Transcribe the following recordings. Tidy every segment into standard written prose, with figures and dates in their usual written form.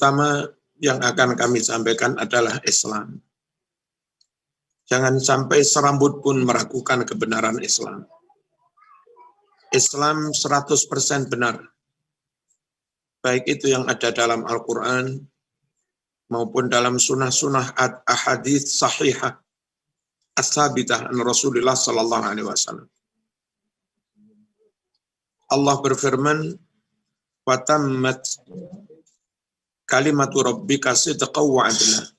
pertama yang akan kami sampaikan adalah Islam. Jangan sampai serambut pun meragukan kebenaran Islam. Islam 100% benar. Baik itu yang ada dalam Al-Quran maupun dalam sunnah-sunnah ahadits sahihah as-sabitah an Rasulullah sallallahu alaihi wasallam. Allah berfirman, "Wa tammat kalimatu rabbika sidqan wa adla."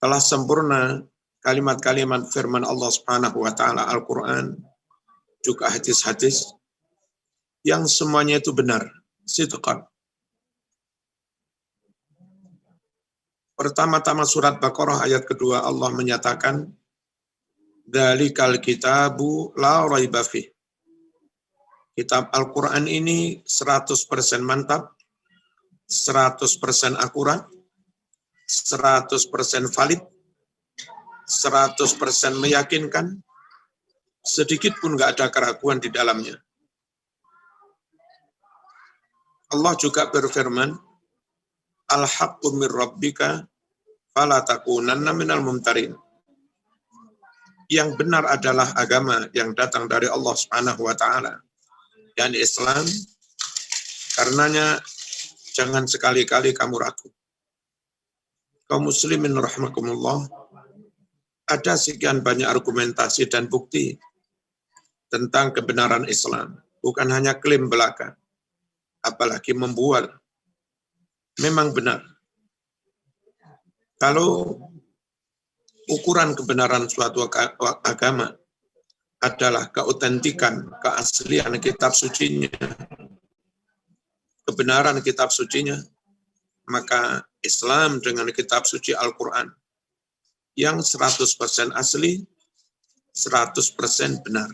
Telah sempurna kalimat-kalimat firman Allah Subhanahu wa taala Al-Qur'an, juga hadis-hadis yang semuanya itu benar, sidqan. Pertama-tama surat Baqarah ayat kedua Allah menyatakan, "Dzalikal kitabu la raiba fih." Kitab Al-Quran ini 100% mantap, 100% akurat, 100% valid, 100% meyakinkan, sedikit pun nggak ada keraguan di dalamnya. Allah juga berfirman, "Al-haqqu min rabbika fala takunanna minal mumtarin." Yang benar adalah agama yang datang dari Allah Subhanahu wa taala, dan Islam, karenanya jangan sekali-kali kamu ragu. Kaum muslimin rahimakumullah, ada sekian banyak argumentasi dan bukti tentang kebenaran Islam, bukan hanya klaim belaka, apalagi membual. Memang benar. Kalau ukuran kebenaran suatu agama adalah keautentikan, keaslian kitab sucinya, kebenaran kitab sucinya, maka Islam dengan kitab suci Al-Quran yang 100% asli, 100% benar.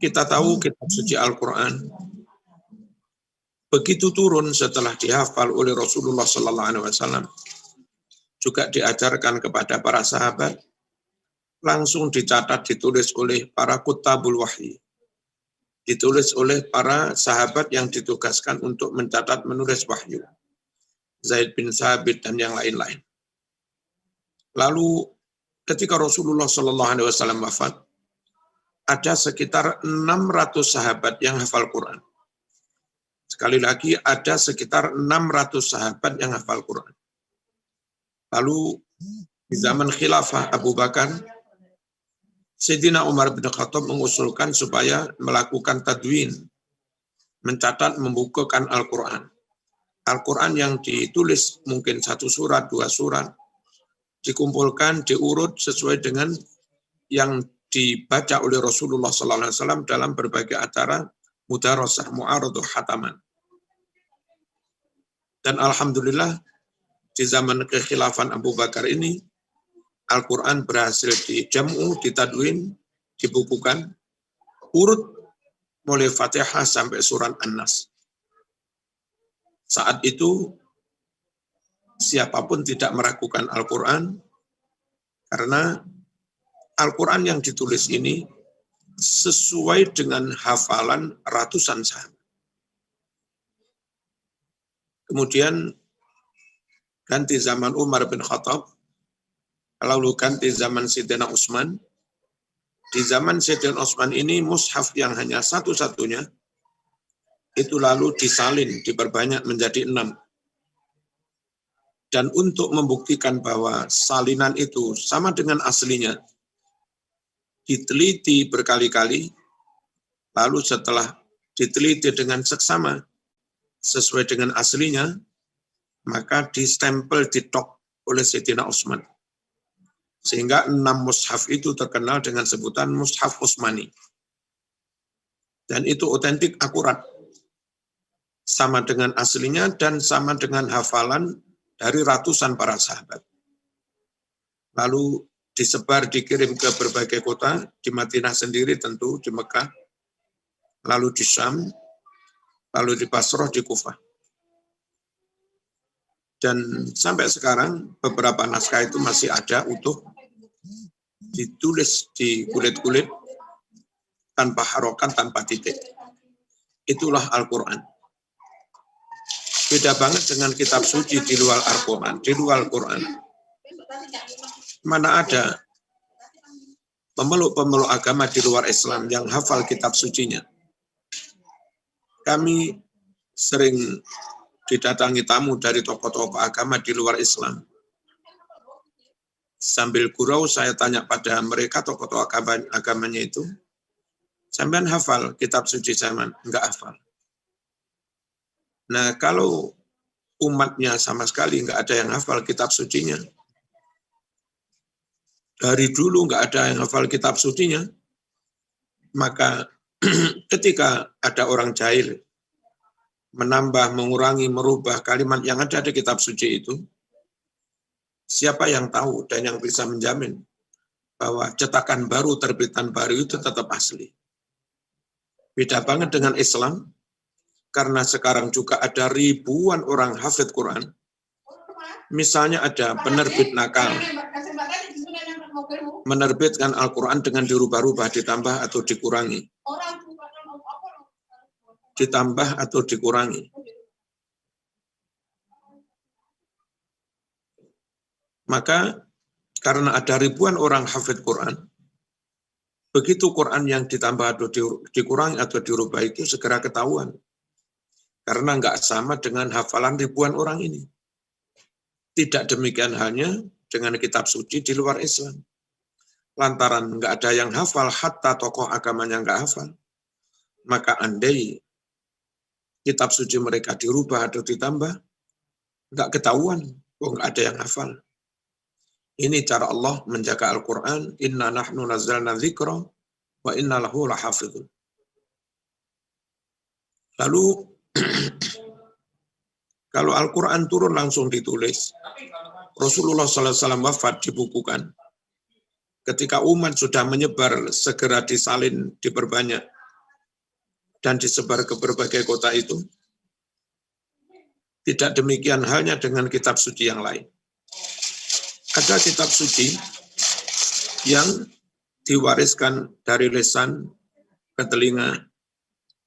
Kita tahu kitab suci Al-Quran begitu turun setelah dihafal oleh Rasulullah SAW, juga diajarkan kepada para sahabat, langsung dicatat, ditulis oleh para kutabul wahyi. Ditulis oleh para sahabat yang ditugaskan untuk mencatat, menulis wahyu. Zaid bin Thabit dan yang lain-lain. Lalu ketika Rasulullah SAW wafat, ada sekitar 600 sahabat yang hafal Quran. Sekali lagi, ada sekitar 600 sahabat yang hafal Quran. Lalu di zaman khilafah Abu Bakar, Sayyidina Umar bin Khattab mengusulkan supaya melakukan tadwin, mencatat, membukukan Al-Quran. Al-Quran yang ditulis mungkin 1 surat, 2 surat, dikumpulkan, diurut sesuai dengan yang dibaca oleh Rasulullah SAW dalam berbagai acara mudarasah, mu'araduh, hataman. Dan alhamdulillah di zaman kekhilafan Abu Bakar ini, Al-Quran berhasil dijam'u, ditadwin, dibukukan, urut mulai Fatihah sampai surat An-Nas. Saat itu, siapapun tidak meragukan Al-Quran, karena Al-Quran yang ditulis ini sesuai dengan hafalan ratusan sahabat. Kemudian ganti zaman Umar bin Khattab, lalu ganti zaman Sayyidina Utsman. Di zaman Sayyidina Utsman ini mushaf yang hanya satu-satunya, itu lalu disalin, diperbanyak menjadi 6. Dan untuk membuktikan bahwa salinan itu sama dengan aslinya, diteliti berkali-kali, lalu setelah diteliti dengan seksama, sesuai dengan aslinya, maka distempel, ditok oleh Sayyidina Utsman. Sehingga 6 mushaf itu terkenal dengan sebutan mushaf Utsmani. Dan itu otentik, akurat. Sama dengan aslinya dan sama dengan hafalan dari ratusan para sahabat. Lalu disebar, dikirim ke berbagai kota, di Madinah sendiri tentu, di Mekah, lalu di Syam, lalu di Basrah, di Kufah. Dan sampai sekarang beberapa naskah itu masih ada utuh, ditulis di kulit-kulit, tanpa harokat, tanpa titik. Itulah Al-Quran. Beda banget dengan kitab suci di luar Al-Quran, di luar Quran. Mana ada pemeluk-pemeluk agama di luar Islam yang hafal kitab sucinya. Kami sering didatangi tamu dari tokoh-tokoh agama di luar Islam. Sambil gurau saya tanya pada mereka tokoh-tokoh agamanya itu, sampean hafal kitab suci zaman? Enggak hafal. Nah, kalau umatnya sama sekali enggak ada yang hafal kitab sucinya, dari dulu enggak ada yang hafal kitab sucinya, maka ketika ada orang jahil menambah, mengurangi, merubah kalimat yang ada di kitab suci itu, siapa yang tahu dan yang bisa menjamin bahwa cetakan baru, terbitan baru itu tetap asli. Beda banget dengan Islam, karena sekarang juga ada ribuan orang hafid Quran. Misalnya ada penerbit nakal, menerbitkan Al-Quran dengan dirubah-rubah, ditambah atau dikurangi. Ditambah atau dikurangi. Maka karena ada ribuan orang hafid Quran, begitu Quran yang ditambah atau dikurangi atau dirubah itu segera ketahuan. Karena nggak sama dengan hafalan ribuan orang ini. Tidak demikian halnya dengan kitab suci di luar Islam. Lantaran nggak ada yang hafal, hatta tokoh agamanya nggak hafal. Maka andai kitab suci mereka dirubah atau ditambah, nggak ketahuan, nggak ada yang hafal. Ini cara Allah menjaga Al-Quran. Inna nahnu nazzalna dzikra wa inna lahu lahafidhun. Lalu kalau Al-Quran turun langsung ditulis. Rasulullah SAW wafat dibukukan. Ketika umat sudah menyebar, segera disalin, diperbanyak, dan disebar ke berbagai kota itu. Tidak demikian halnya dengan kitab suci yang lain. Ada kitab suci yang diwariskan dari lisan ke telinga,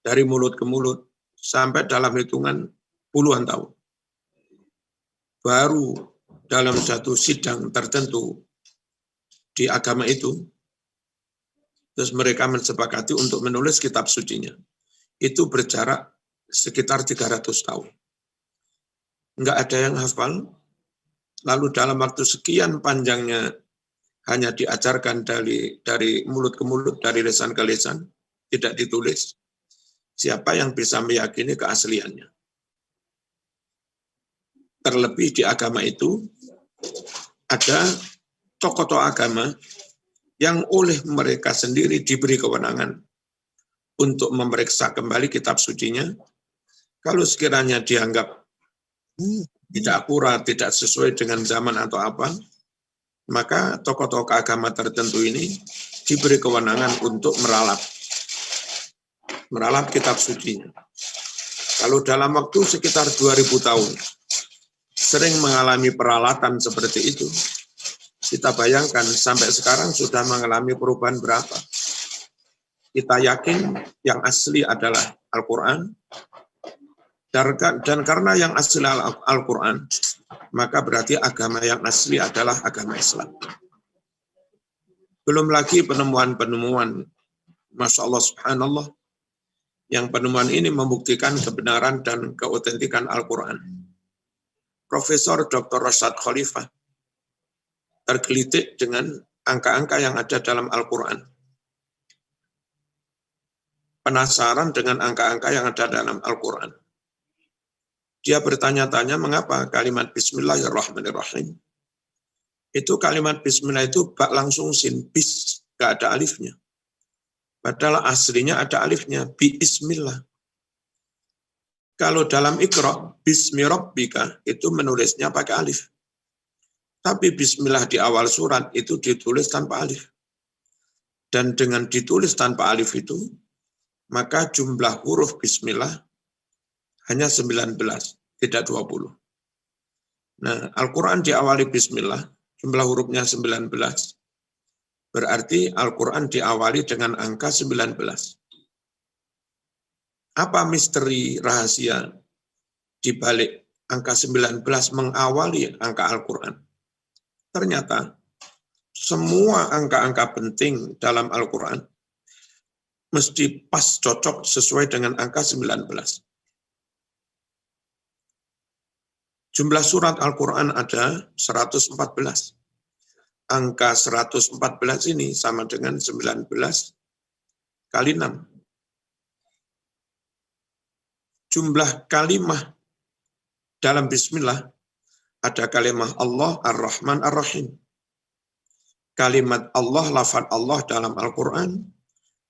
dari mulut ke mulut, sampai dalam hitungan puluhan tahun. Baru dalam satu sidang tertentu di agama itu, terus mereka mensepakati untuk menulis kitab sucinya. Itu berjarak sekitar 300 tahun. Enggak ada yang hafal, lalu dalam waktu sekian panjangnya hanya diajarkan dari mulut ke mulut, dari lisan ke lisan, tidak ditulis. Siapa yang bisa meyakini keasliannya? Terlebih di agama itu, ada tokoh-tokoh agama yang oleh mereka sendiri diberi kewenangan untuk memeriksa kembali kitab sucinya. Kalau sekiranya dianggap tidak akurat, tidak sesuai dengan zaman atau apa, maka tokoh-tokoh agama tertentu ini diberi kewenangan untuk meralat kitab sucinya. Kalau dalam waktu sekitar 2000 tahun, sering mengalami peralatan seperti itu, kita bayangkan sampai sekarang sudah mengalami perubahan berapa. Kita yakin yang asli adalah Al-Quran, dan karena yang asli Al-Quran, maka berarti agama yang asli adalah agama Islam. Belum lagi penemuan-penemuan, Masya Allah, Subhanallah, yang penemuan ini membuktikan kebenaran dan keautentikan Al-Quran. Profesor Dr. Rashad Khalifah tergelitik dengan angka-angka yang ada dalam Al-Quran. Penasaran dengan angka-angka yang ada dalam Al-Quran. Dia bertanya-tanya mengapa kalimat Bismillahirrahmanirrahim. Itu kalimat Bismillah itu bak langsung sin, bis, gak ada alifnya. Padahal aslinya ada alifnya, Bismillah. Kalau dalam Iqra, Bismi Rabbika, itu menulisnya pakai alif. Tapi Bismillah di awal surat itu ditulis tanpa alif. Dan dengan ditulis tanpa alif itu, maka jumlah huruf Bismillah hanya 19, tidak 20. Nah, Al-Quran diawali Bismillah, jumlah hurufnya 19. Berarti Al-Quran diawali dengan angka 19. Apa misteri rahasia di balik angka 19 mengawali angka Al-Quran? Ternyata semua angka-angka penting dalam Al-Quran mesti pas cocok sesuai dengan angka 19. Jumlah surat Al-Quran ada 114. Angka 114 ini sama dengan 19 kali 6. Jumlah kalimah dalam bismillah ada kalimah Allah Ar-Rahman Ar-Rahim. Kalimat Allah, lafaz Allah dalam Al-Quran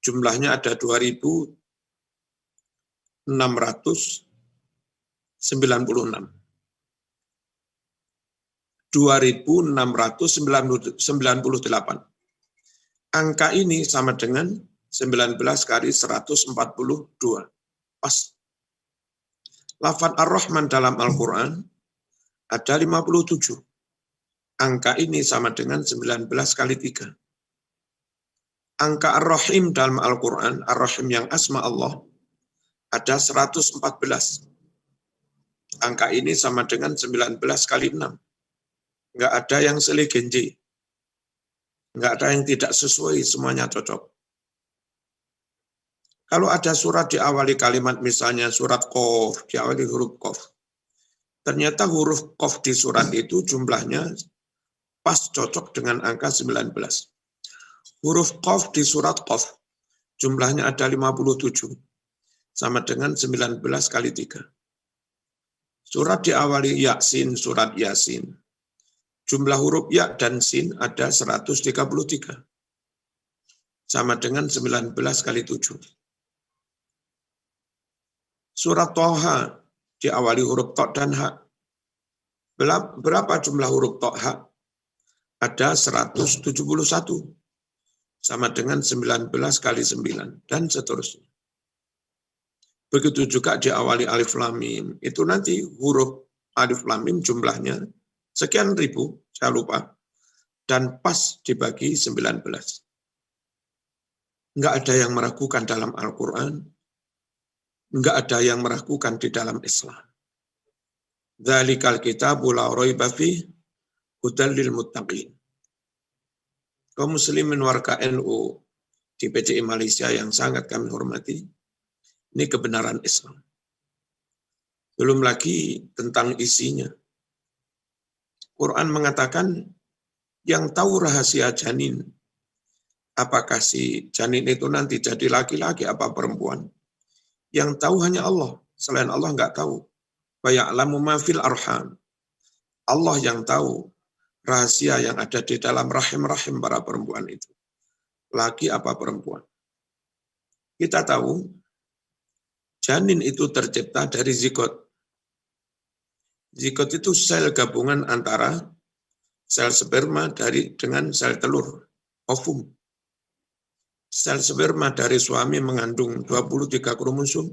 jumlahnya ada 2.696. 2.698. Angka ini sama dengan 19 kali 142. Pas. Lafaz Ar-Rahman dalam Al-Quran ada 57. Angka ini sama dengan 19 kali 3. Angka Ar-Rahim dalam Al-Quran, Ar-Rahim yang asma Allah, ada 114. Angka ini sama dengan 19 kali 6. Enggak ada yang selegenje. Enggak ada yang tidak sesuai, semuanya cocok. Kalau ada surat diawali kalimat, misalnya surat Qaf, diawali huruf Qaf. Ternyata huruf Qaf di surat itu jumlahnya pas cocok dengan angka 19. Huruf Qaf di surat Qaf jumlahnya ada 57. Sama dengan 19 kali 3. Surat diawali Yasin, surat Yasin. Jumlah huruf ya dan sin ada 133. Sama dengan 19 kali 7. Surat Thaha diawali huruf ta dan ha. Berapa jumlah huruf ta ha? Ada 171. Sama dengan 19 kali 9 dan seterusnya. Begitu juga diawali alif lam mim. Itu nanti huruf alif lam mim jumlahnya sekian ribu, saya lupa, dan pas dibagi 19. Enggak ada yang meragukan dalam Al-Quran, enggak ada yang meragukan di dalam Islam. Dzalikal kitabu la raiba fihi hudal lil muttaqin. Kaum muslimin warga NU di PCI Malaysia yang sangat kami hormati, ini kebenaran Islam. Belum lagi tentang isinya. Quran mengatakan yang tahu rahasia janin, apakah si janin itu nanti jadi laki-laki apa perempuan, yang tahu hanya Allah, selain Allah nggak tahu. Wa ya'lamu ma fil arham. Allah yang tahu rahasia yang ada di dalam rahim-rahim para perempuan itu, laki apa perempuan. Kita tahu janin itu tercipta dari zigot. Zigot itu sel gabungan antara sel sperma dengan sel telur, ovum. Sel sperma dari suami mengandung 23 kromosom.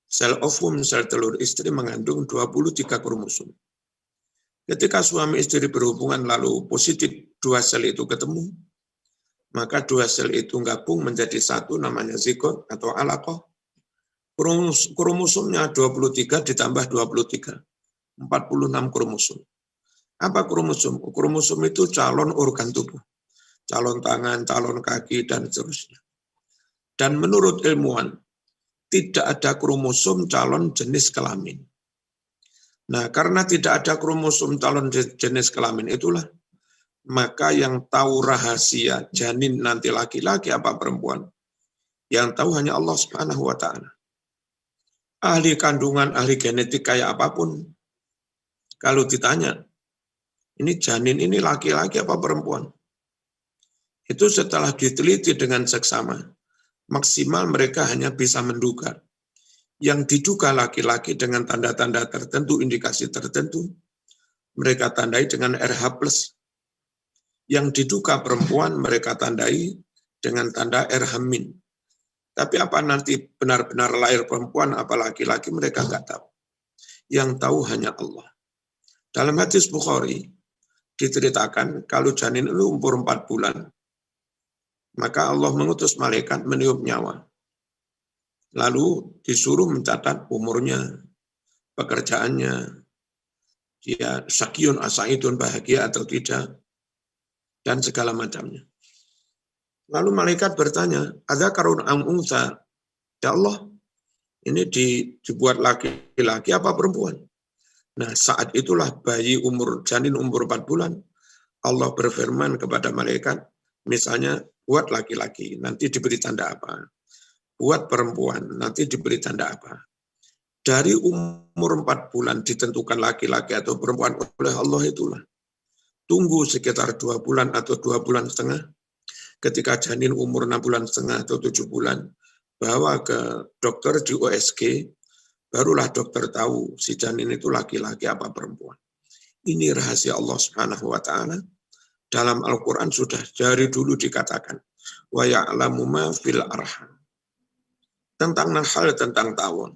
Sel ovum, sel telur istri mengandung 23 kromosom. Ketika suami istri berhubungan lalu positif dua sel itu ketemu, maka dua sel itu gabung menjadi satu namanya zigot atau alaqah. Kromosomnya 23 ditambah 23, 46 kromosom. Apa kromosom? Kromosom itu calon organ tubuh, calon tangan, calon kaki, dan seterusnya. Dan menurut ilmuwan, tidak ada kromosom calon jenis kelamin. Nah, karena tidak ada kromosom calon jenis kelamin itulah, maka yang tahu rahasia janin nanti laki-laki apa perempuan, yang tahu hanya Allah Subhanahu wa Ta'ala. Ahli kandungan, ahli genetik kayak apapun, kalau ditanya, ini janin ini laki-laki apa perempuan? Itu setelah diteliti dengan seksama, maksimal mereka hanya bisa menduga. Yang diduga laki-laki dengan tanda-tanda tertentu, indikasi tertentu, mereka tandai dengan RH+. Yang diduga perempuan mereka tandai dengan tanda RH-. Tapi apa nanti benar-benar lahir perempuan apa laki-laki mereka nggak tahu. Yang tahu hanya Allah. Dalam hadis Bukhari diceritakan kalau janin itu umur 4 bulan, maka Allah mengutus malaikat meniup nyawa. Lalu disuruh mencatat umurnya. pekerjaannya, dia syakiyun asaidun, bahagia atau tidak, dan segala macamnya. Lalu malaikat bertanya, adzakarun am unsa? Ya Allah, ini dibuat laki-laki apa perempuan? Nah, saat itulah janin umur 4 bulan, Allah berfirman kepada malaikat, misalnya, buat laki-laki, nanti diberi tanda apa? Buat perempuan, nanti diberi tanda apa? Dari umur 4 bulan ditentukan laki-laki atau perempuan oleh Allah itulah. Tunggu sekitar 2 bulan atau 2 bulan setengah, ketika janin umur 6 bulan setengah atau 7 bulan, bawa ke dokter di USG, barulah dokter tahu si janin itu laki-laki apa perempuan. Ini rahasia Allah Subhanahu wa taala. Dalam Al-Qur'an sudah dari dulu dikatakan, wa ya'lamu ma fil arham. Tentang hal tentang tawon.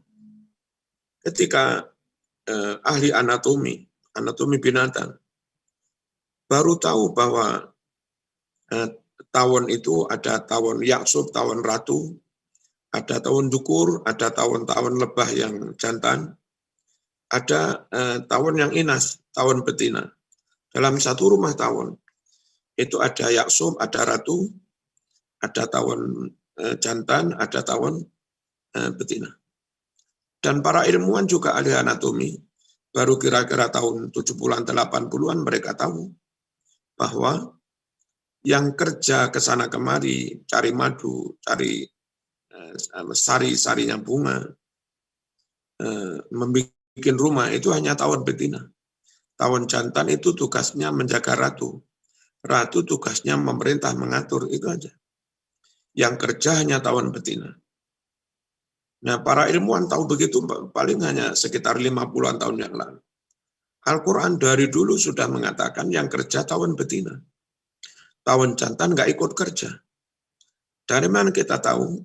Ketika ahli anatomi binatang baru tahu bahwa tawon itu ada tawon yaksub, tawon ratu, ada tawon dukur, ada tawon-tawon lebah yang jantan, ada tawon yang inas, tawon betina. Dalam satu rumah tawon, itu ada yaksub, ada ratu, ada tawon jantan, ada tawon betina. Dan para ilmuwan juga ahli anatomi, baru kira-kira tahun 70-an, 80-an mereka tahu bahwa yang kerja ke sana kemari, cari madu, cari sari-sarinya bunga, membuat rumah, itu hanya tawon betina. Tawon jantan itu tugasnya menjaga ratu. Ratu tugasnya memerintah, mengatur, itu aja. Yang kerja hanya tawon betina. Nah, para ilmuwan tahu begitu paling hanya sekitar 50-an tahun yang lalu. Al-Quran dari dulu sudah mengatakan yang kerja tawon betina. Tawon jantan nggak ikut kerja. Dari mana kita tahu?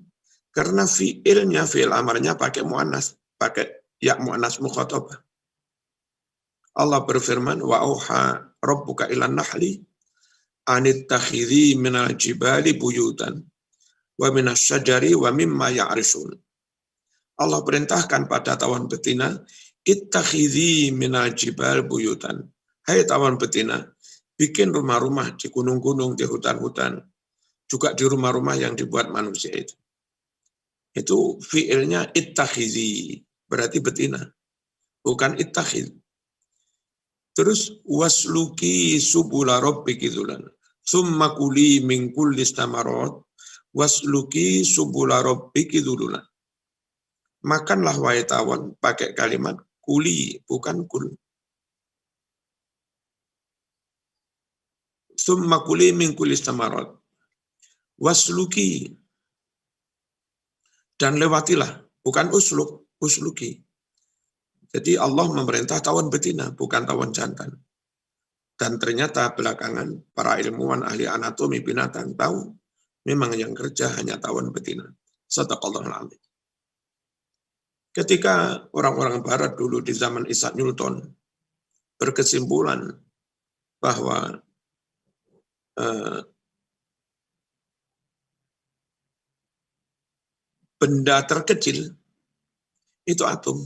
Karena fi'il amarnya pakai mu'annas, pakai ya mu'annas mukhatabah. Allah berfirman, wa auha rabbuka ilan nahli anittakhidhi minal jibali buyutan wa minas syajari wa mimma ya'rishun. Allah perintahkan pada tawon betina, ittakhidhi minal jibal buyutan. Hai tawon betina, bikin rumah-rumah di gunung-gunung, di hutan-hutan, juga di rumah-rumah yang dibuat manusia itu. Itu fiilnya ittakhidhi, berarti betina, bukan ittakhidh. Terus wasluki subula rabbiki dzulan, summa kuli min kulli stamarot, wasluki subula rabbiki dzulan. Makanlah wahai tawon, pakai kalimat kuli, bukan kul. Summa kuli min kulli stamarot, wasluki, dan lewatilah, bukan usluki. Jadi Allah memerintah tawon betina, bukan tawon jantan. Dan ternyata belakangan para ilmuwan ahli anatomi binatang tahu memang yang kerja hanya tawon betina. Shadaqallahul adzim. Ketika orang-orang barat dulu di zaman Isaac Newton berkesimpulan bahwa benda terkecil itu atom.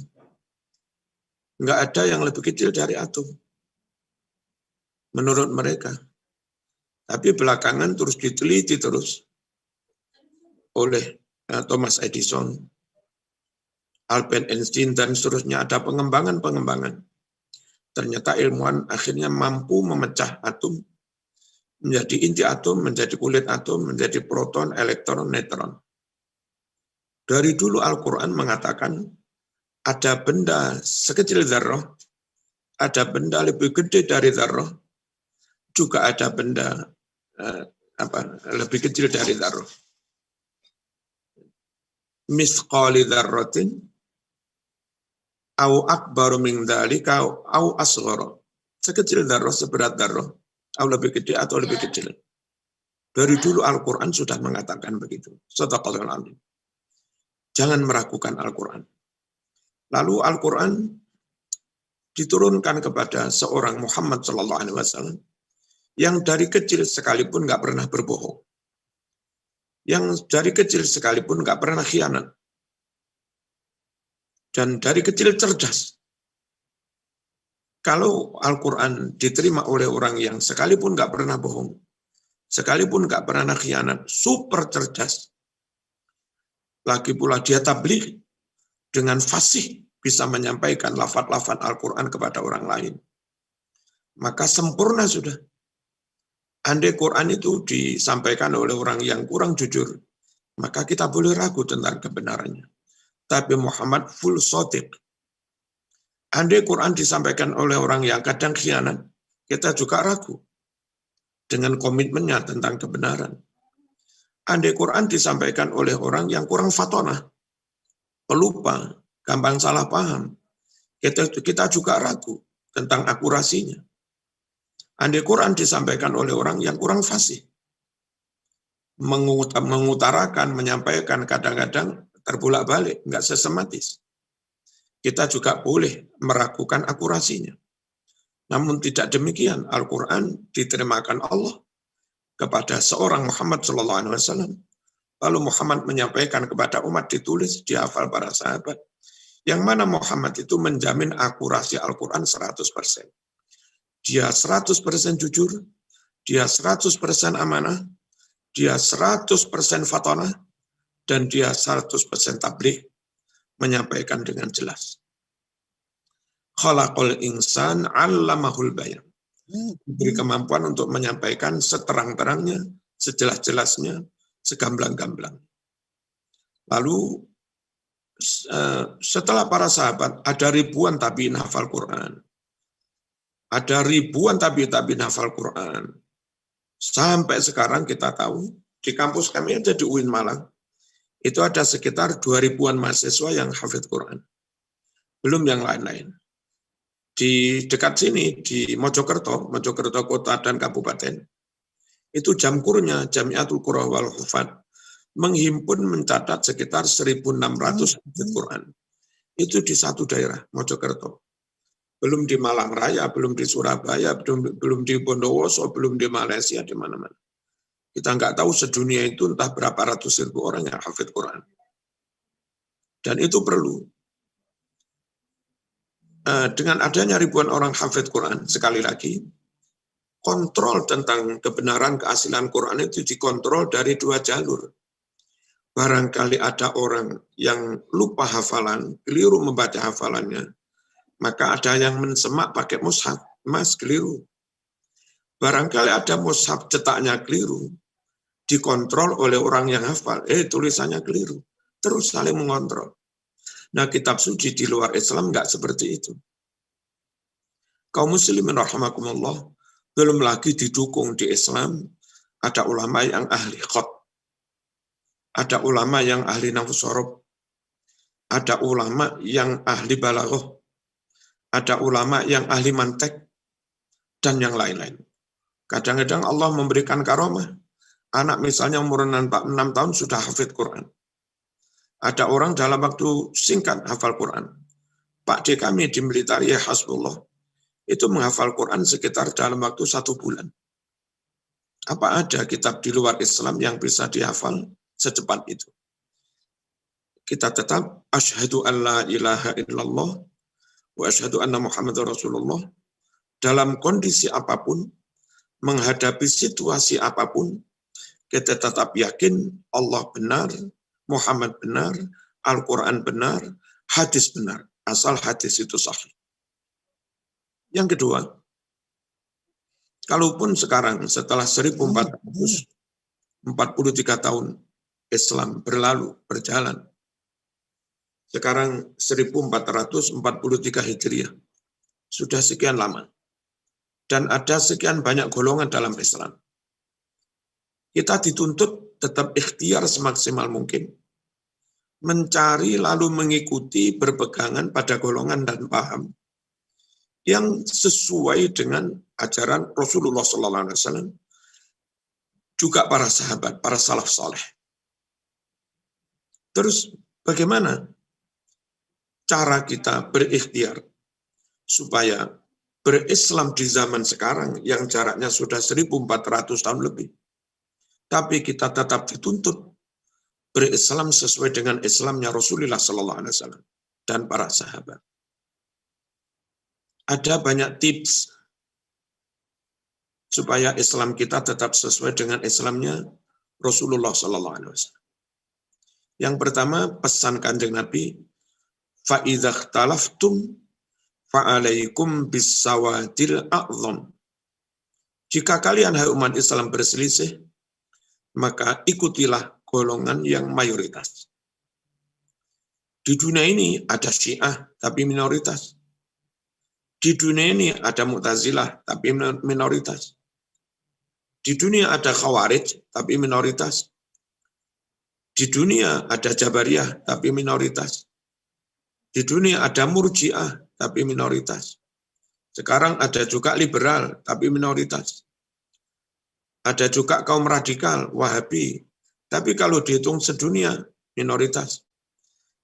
Nggak ada yang lebih kecil dari atom. Menurut mereka. Tapi belakangan terus diteliti terus oleh Thomas Edison, Albert Einstein, dan seterusnya. Ada pengembangan-pengembangan. Ternyata ilmuwan akhirnya mampu memecah atom menjadi inti atom, menjadi kulit atom, menjadi proton, elektron, neutron. Dari dulu Al-Quran mengatakan ada benda sekecil zarrah, ada benda lebih gede dari zarrah, juga ada benda lebih kecil dari zarrah. Misqali dzarratin au akbaru min dzalika au asghara. Sekecil zarrah, seberat zarrah, atau lebih gede atau lebih kecil. Dari dulu Al-Quran sudah mengatakan begitu. Shadaqallahul adzim. Jangan meragukan Al-Quran. Lalu Al-Quran diturunkan kepada seorang Muhammad SAW yang dari kecil sekalipun nggak pernah berbohong. Yang dari kecil sekalipun nggak pernah khianat. Dan dari kecil cerdas. Kalau Al-Quran diterima oleh orang yang sekalipun nggak pernah bohong, sekalipun nggak pernah khianat, super cerdas, lagi pula dia tabligh dengan fasih bisa menyampaikan lafaz-lafaz Al-Quran kepada orang lain, maka sempurna sudah. Andai Quran itu disampaikan oleh orang yang kurang jujur, maka kita boleh ragu tentang kebenarannya. Tapi Muhammad full shadiq. Andai Quran disampaikan oleh orang yang kadang khianat, kita juga ragu dengan komitmennya tentang kebenaran. Andai Quran disampaikan oleh orang yang kurang fatonah, pelupa, gampang salah paham, kita juga ragu tentang akurasinya. Andai Quran disampaikan oleh orang yang kurang fasih, mengutarakan, menyampaikan kadang-kadang terbolak-balik, nggak sistematis, kita juga boleh meragukan akurasinya. Namun tidak demikian, Al-Quran diterimakan Allah kepada seorang Muhammad SAW. Lalu Muhammad menyampaikan kepada umat, ditulis, dihafal para sahabat. Yang mana Muhammad itu menjamin akurasi Al-Quran 100%. Dia 100% jujur, dia 100% amanah, dia 100% fatonah, dan dia 100% tabligh, menyampaikan dengan jelas. Khalaqal insan 'allamahul bayan. Diberi kemampuan untuk menyampaikan seterang-terangnya, sejelas-jelasnya, segamblang-gamblang. Lalu setelah para sahabat, ada ribuan tabi'in hafal Quran. Ada ribuan tabi'in hafal Quran. Sampai sekarang kita tahu, di kampus kami aja di UIN Malang, itu ada sekitar 2.000-an mahasiswa yang hafid Quran. Belum yang lain-lain. Di dekat sini, di Mojokerto kota dan kabupaten, itu jamkurnya Jamiatul Qur'an wal Hufad menghimpun mencatat sekitar 1.600 hafid Quran. Itu di satu daerah, Mojokerto. Belum di Malang Raya, belum di Surabaya, belum di Bondowoso, belum di Malaysia, di mana-mana. Kita nggak tahu sedunia itu entah berapa ratus ribu orang yang hafid Quran. Dan itu perlu. Dengan adanya ribuan orang hafid Quran, sekali lagi, kontrol tentang kebenaran keaslian Quran itu dikontrol dari dua jalur. Barangkali ada orang yang lupa hafalan, keliru membaca hafalannya, maka ada yang mensemak pakai mushaf, mas keliru. Barangkali ada mushaf cetaknya keliru, dikontrol oleh orang yang hafal, tulisannya keliru, terus saling mengontrol. Nah, kitab suci di luar Islam nggak seperti itu. Kaum muslimin rahimakumullah, belum lagi didukung di Islam, ada ulama yang ahli khat, ada ulama yang ahli nahwu sorob, ada ulama yang ahli balaghah, ada ulama yang ahli mantek, dan yang lain-lain. Kadang-kadang Allah memberikan karomah, anak misalnya umur 6 tahun sudah hafid Quran. Ada orang dalam waktu singkat hafal Quran. Pak D kami di militer, ya Hasbullah, itu menghafal Quran sekitar dalam waktu 1 bulan. Apa ada kitab di luar Islam yang bisa dihafal secepat itu? Kita tetap asyhadu an la ilaha illallah wa asyhadu anna Muhammadar Rasulullah. Dalam kondisi apapun, menghadapi situasi apapun, kita tetap yakin Allah benar, Muhammad benar, Al-Quran benar, hadis benar, asal hadis itu sahih. Yang kedua, kalaupun sekarang setelah 1443 tahun Islam berjalan, sekarang 1443 Hijriah, sudah sekian lama, dan ada sekian banyak golongan dalam Islam. Kita dituntut tetap ikhtiar semaksimal mungkin, mencari lalu mengikuti berpegangan pada golongan dan paham yang sesuai dengan ajaran Rasulullah SAW, juga para sahabat, para salaf saleh. Terus bagaimana cara kita berikhtiar supaya berislam di zaman sekarang yang jaraknya sudah 1400 tahun lebih, tapi kita tetap dituntut berislam sesuai dengan Islamnya Rasulullah SAW dan para sahabat. Ada banyak tips supaya Islam kita tetap sesuai dengan Islamnya Rasulullah SAW. Yang pertama, pesan Kanjeng Nabi, فَإِذَا اخْتَلَفْتُمْ فَعَلَيْكُمْ بِالسَّوَادِلْ أَعْظَمِ. Jika kalian, hai umat Islam, berselisih, maka ikutilah golongan yang mayoritas. Di dunia ini ada Syiah, tapi minoritas. Di dunia ini ada Mu'tazilah, tapi minoritas. Di dunia ada Khawarij, tapi minoritas. Di dunia ada Jabariyah, tapi minoritas. Di dunia ada Murji'ah, tapi minoritas. Sekarang ada juga liberal, tapi minoritas. Ada juga kaum radikal, Wahabi. Tapi kalau dihitung sedunia, minoritas.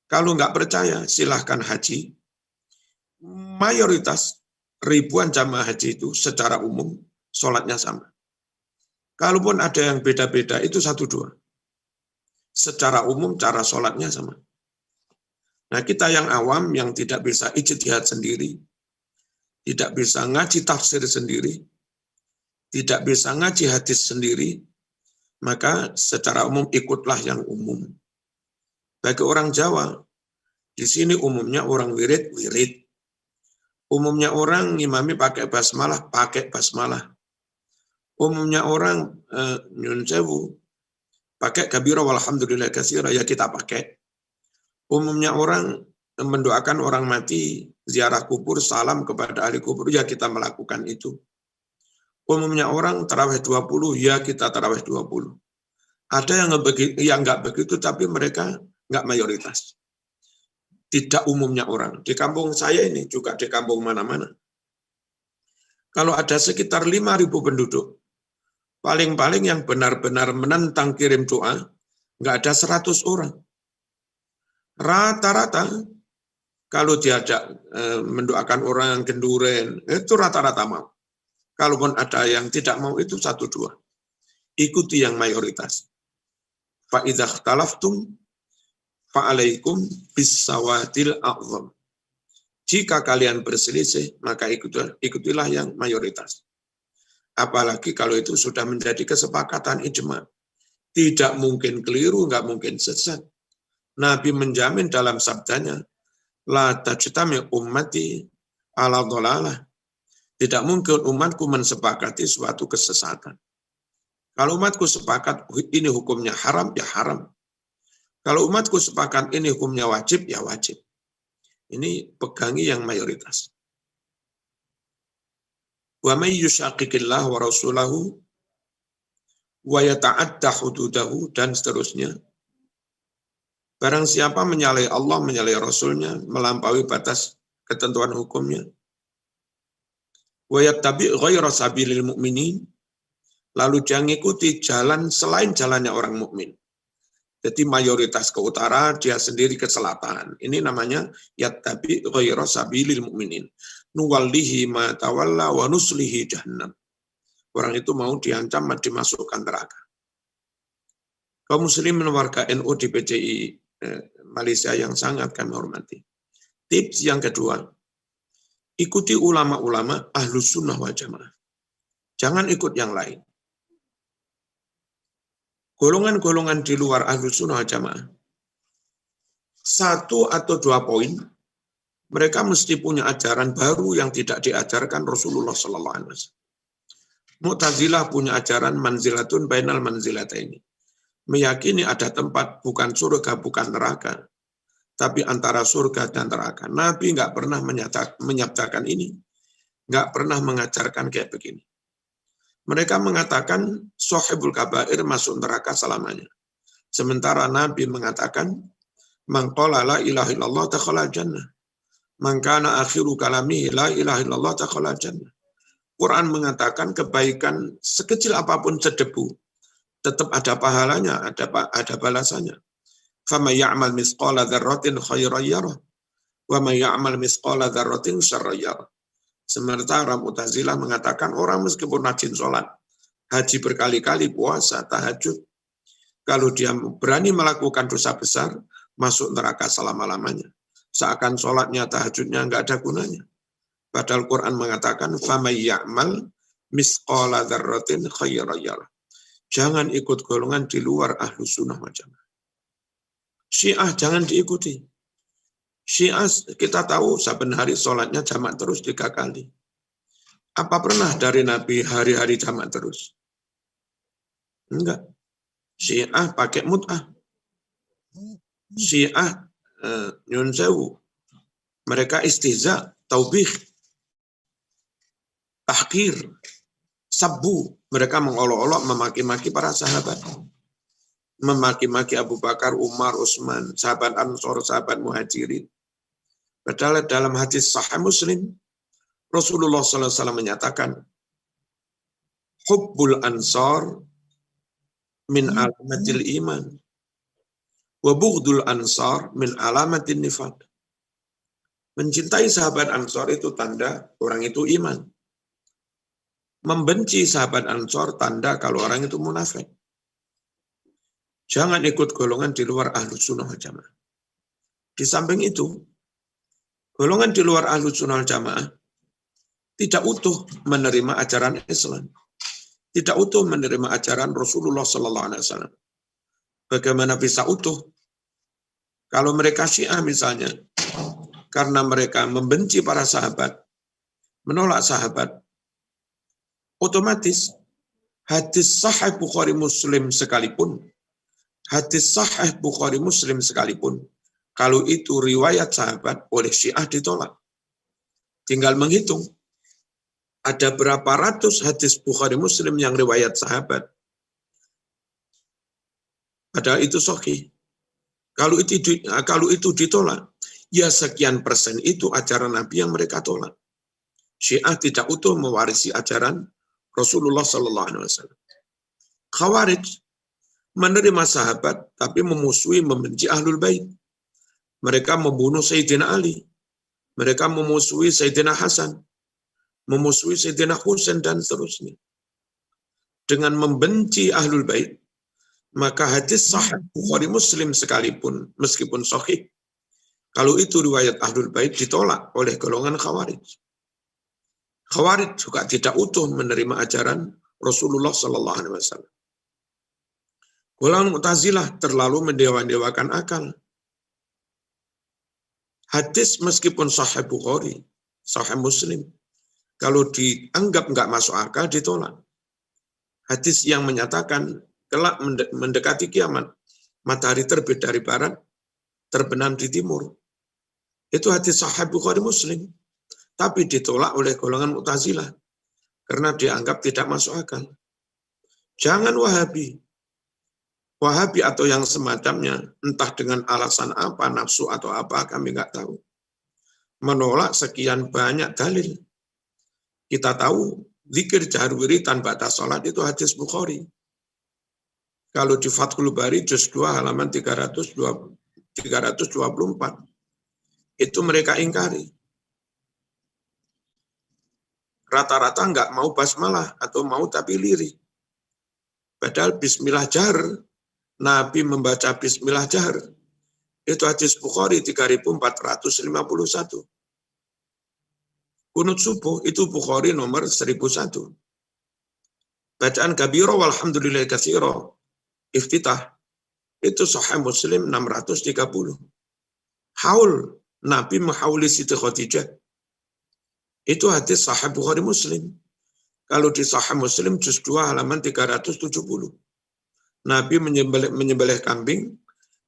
Kalau nggak percaya, silahkan haji. Mayoritas ribuan jamaah haji itu secara umum sholatnya sama. Kalaupun ada yang beda-beda, itu 1-2. Secara umum cara sholatnya sama. Nah, kita yang awam, yang tidak bisa ijtihad sendiri, tidak bisa ngaji tafsir sendiri, tidak bisa ngaji hadis sendiri, maka secara umum ikutlah yang umum. Bagi orang Jawa, di sini umumnya orang wirid. Umumnya orang ngimami pakai basmalah, Umumnya orang nyun sewu, pakai kabira walhamdulillah katsira, ya kita pakai. Umumnya orang mendoakan orang mati, ziarah kubur, salam kepada ahli kubur, ya kita melakukan itu. Umumnya orang tarawih 20, ya kita tarawih 20. Ada yang nggak begitu, tapi mereka nggak mayoritas. Tidak umumnya orang. Di kampung saya ini, juga di kampung mana-mana. Kalau ada sekitar 5.000 penduduk, paling-paling yang benar-benar menentang kirim doa, nggak ada 100 orang. Rata-rata, kalau diajak mendoakan orang yang genduren, itu rata-rata mau. Kalaupun ada yang tidak mau, itu 1-2. Ikuti yang mayoritas. فَإِذَا اخْتَلَفْتُمْ فَعَلَيْكُمْ بِالسَّوَادِلْ أَعْظَمِ. Jika kalian berselisih, maka ikutilah yang mayoritas. Apalagi kalau itu sudah menjadi kesepakatan ijma. Tidak mungkin keliru, nggak mungkin sesat. Nabi menjamin dalam sabdanya, La tajtami ummati ala dhalalah. Tidak mungkin umatku mensepakati suatu kesesatan. Kalau umatku sepakat ini hukumnya haram, ya haram. Kalau umatku sepakat ini hukumnya wajib, ya wajib. Ini pegangi yang mayoritas. Wa may yushaqiqillah wa rasulahu wa yata'adda hududahu, dan seterusnya. Barang siapa menyalahi Allah, menyalahi Rasulnya, melampaui batas ketentuan hukumnya. Wa yattabi' ghaira sabilil mu'minin, lalu jangan ikuti jalan selain jalannya orang mukmin. Jadi mayoritas ke utara, dia sendiri ke selatan. Ini namanya yattabi' ghaira sabilil mu'minin. Nuwallihi ma tawalla wa nuslihi jahannam. Orang itu mau diancam dimasukkan neraka. Kaum muslimin warga NU di PCI Malaysia yang sangat kami hormati. Tips yang kedua, ikuti ulama-ulama ahlus sunnah wal jamaah. Jangan ikut yang lain. Golongan-golongan di luar ahlus sunnah wal jamaah, 1 atau 2 poin, mereka mesti punya ajaran baru yang tidak diajarkan Rasulullah SAW. Mu'tazilah punya ajaran manzilatun bainal manzilataini. Meyakini ada tempat bukan surga, bukan neraka, tapi antara surga dan neraka. Nabi nggak pernah menyatakan ini, nggak pernah mengajarkan kayak begini. Mereka mengatakan sahibul kabair masuk neraka selamanya. Sementara Nabi mengatakan man qala la ilaha illallah dakhala jannah. Man kana akhiru kalamihi la ilaha illallah dakhala jannah. Quran mengatakan kebaikan sekecil apapun sedebu tetap ada pahalanya, ada balasannya. Faman ya'mal misqala dzarratin khairan yarah wa man ya'mal misqala dzarratin syarran yarah. Sementara Mu'tazilah mengatakan orang meskipun rajin sholat, haji berkali-kali, puasa, tahajud, kalau dia berani melakukan dosa besar, masuk neraka selama-lamanya. Seakan sholatnya, tahajudnya nggak ada gunanya. Padahal Quran mengatakan famay ya'mal misqala dzarratin khairan yarah. Jangan ikut golongan di luar Ahlus Sunnah wal Jamaah. Syiah jangan diikuti. Syiah kita tahu saben hari sholatnya jamak terus 3 kali. Apa pernah dari Nabi hari-hari jamak terus? Enggak. Syiah pakai mut'ah. Syiah nyun sewu. Mereka istihza, taubih, tahkir, sabbu. Mereka mengolok-olok, memaki-maki para sahabat. Memaki-maki Abu Bakar, Umar, Utsman, sahabat Ansor, sahabat Muhajirin. Padahal dalam hadis Sahih Muslim, Rasulullah SAW menyatakan, Hubbul Ansar min alamatil iman. Wa bughdul Ansar min alamatin nifaq. Mencintai sahabat Ansor itu tanda orang itu iman. Membenci sahabat Ansor tanda kalau orang itu munafik. Jangan ikut golongan di luar Ahlus Sunnah wal Jamaah. Di samping itu, golongan di luar Ahlus Sunnah wal Jamaah tidak utuh menerima ajaran Islam. Tidak utuh menerima ajaran Rasulullah SAW. Bagaimana bisa utuh? Kalau mereka Syiah misalnya, karena mereka membenci para sahabat, menolak sahabat, otomatis hadis Sahih Bukhari Muslim sekalipun, kalau itu riwayat sahabat oleh Syiah ditolak. Tinggal menghitung, ada berapa ratus hadis Bukhari Muslim yang riwayat sahabat. Padahal itu sahih. Kalau itu ditolak, ya sekian persen itu ajaran Nabi yang mereka tolak. Syiah tidak utuh mewarisi ajaran Rasulullah SAW. Khawarij menerima sahabat tapi memusuhi, membenci Ahlul Bait. Mereka membunuh Sayyidina Ali. Mereka memusuhi Sayyidina Hasan. Memusuhi Sayyidina Husain dan seterusnya. Dengan membenci Ahlul Bait, maka hadis Sahih Bukhari Muslim sekalipun, meskipun sahih, kalau itu riwayat Ahlul Bait ditolak oleh golongan Khawarij. Khawarij juga tidak utuh menerima ajaran Rasulullah SAW. Golongan Mu'tazilah terlalu mendewa-dewakan akal. Hadis meskipun Sahih Bukhari, Sahih Muslim, kalau dianggap nggak masuk akal ditolak. Hadis yang menyatakan kelak mendekati kiamat, matahari terbit dari barat, terbenam di timur. Itu hadis Sahih Bukhari Muslim, tapi ditolak oleh golongan Mu'tazilah karena dianggap tidak masuk akal. Jangan Wahabi atau yang semacamnya, entah dengan alasan apa, nafsu atau apa, kami nggak tahu, menolak sekian banyak dalil. Kita tahu zikir jahar wirid tanpa batas salat itu hadis Bukhari. Kalau di Fathul Bari juz 2 halaman 324 itu mereka ingkari. Rata-rata enggak mau basmalah atau mau tapi lirik. Padahal bismillah jahar, Nabi membaca bismillah jahar. Itu hadis Bukhari 3451. Kunut subuh itu Bukhari nomor 1001. Bacaan kabira walhamdulillah katsira, iftitah, itu Sahih Muslim 630. Haul, Nabi menghauli Siti Khadijah, itu hadis Sahih Bukhari Muslim. Kalau di Sahih Muslim juz 2 halaman 370. Nabi menyembelih kambing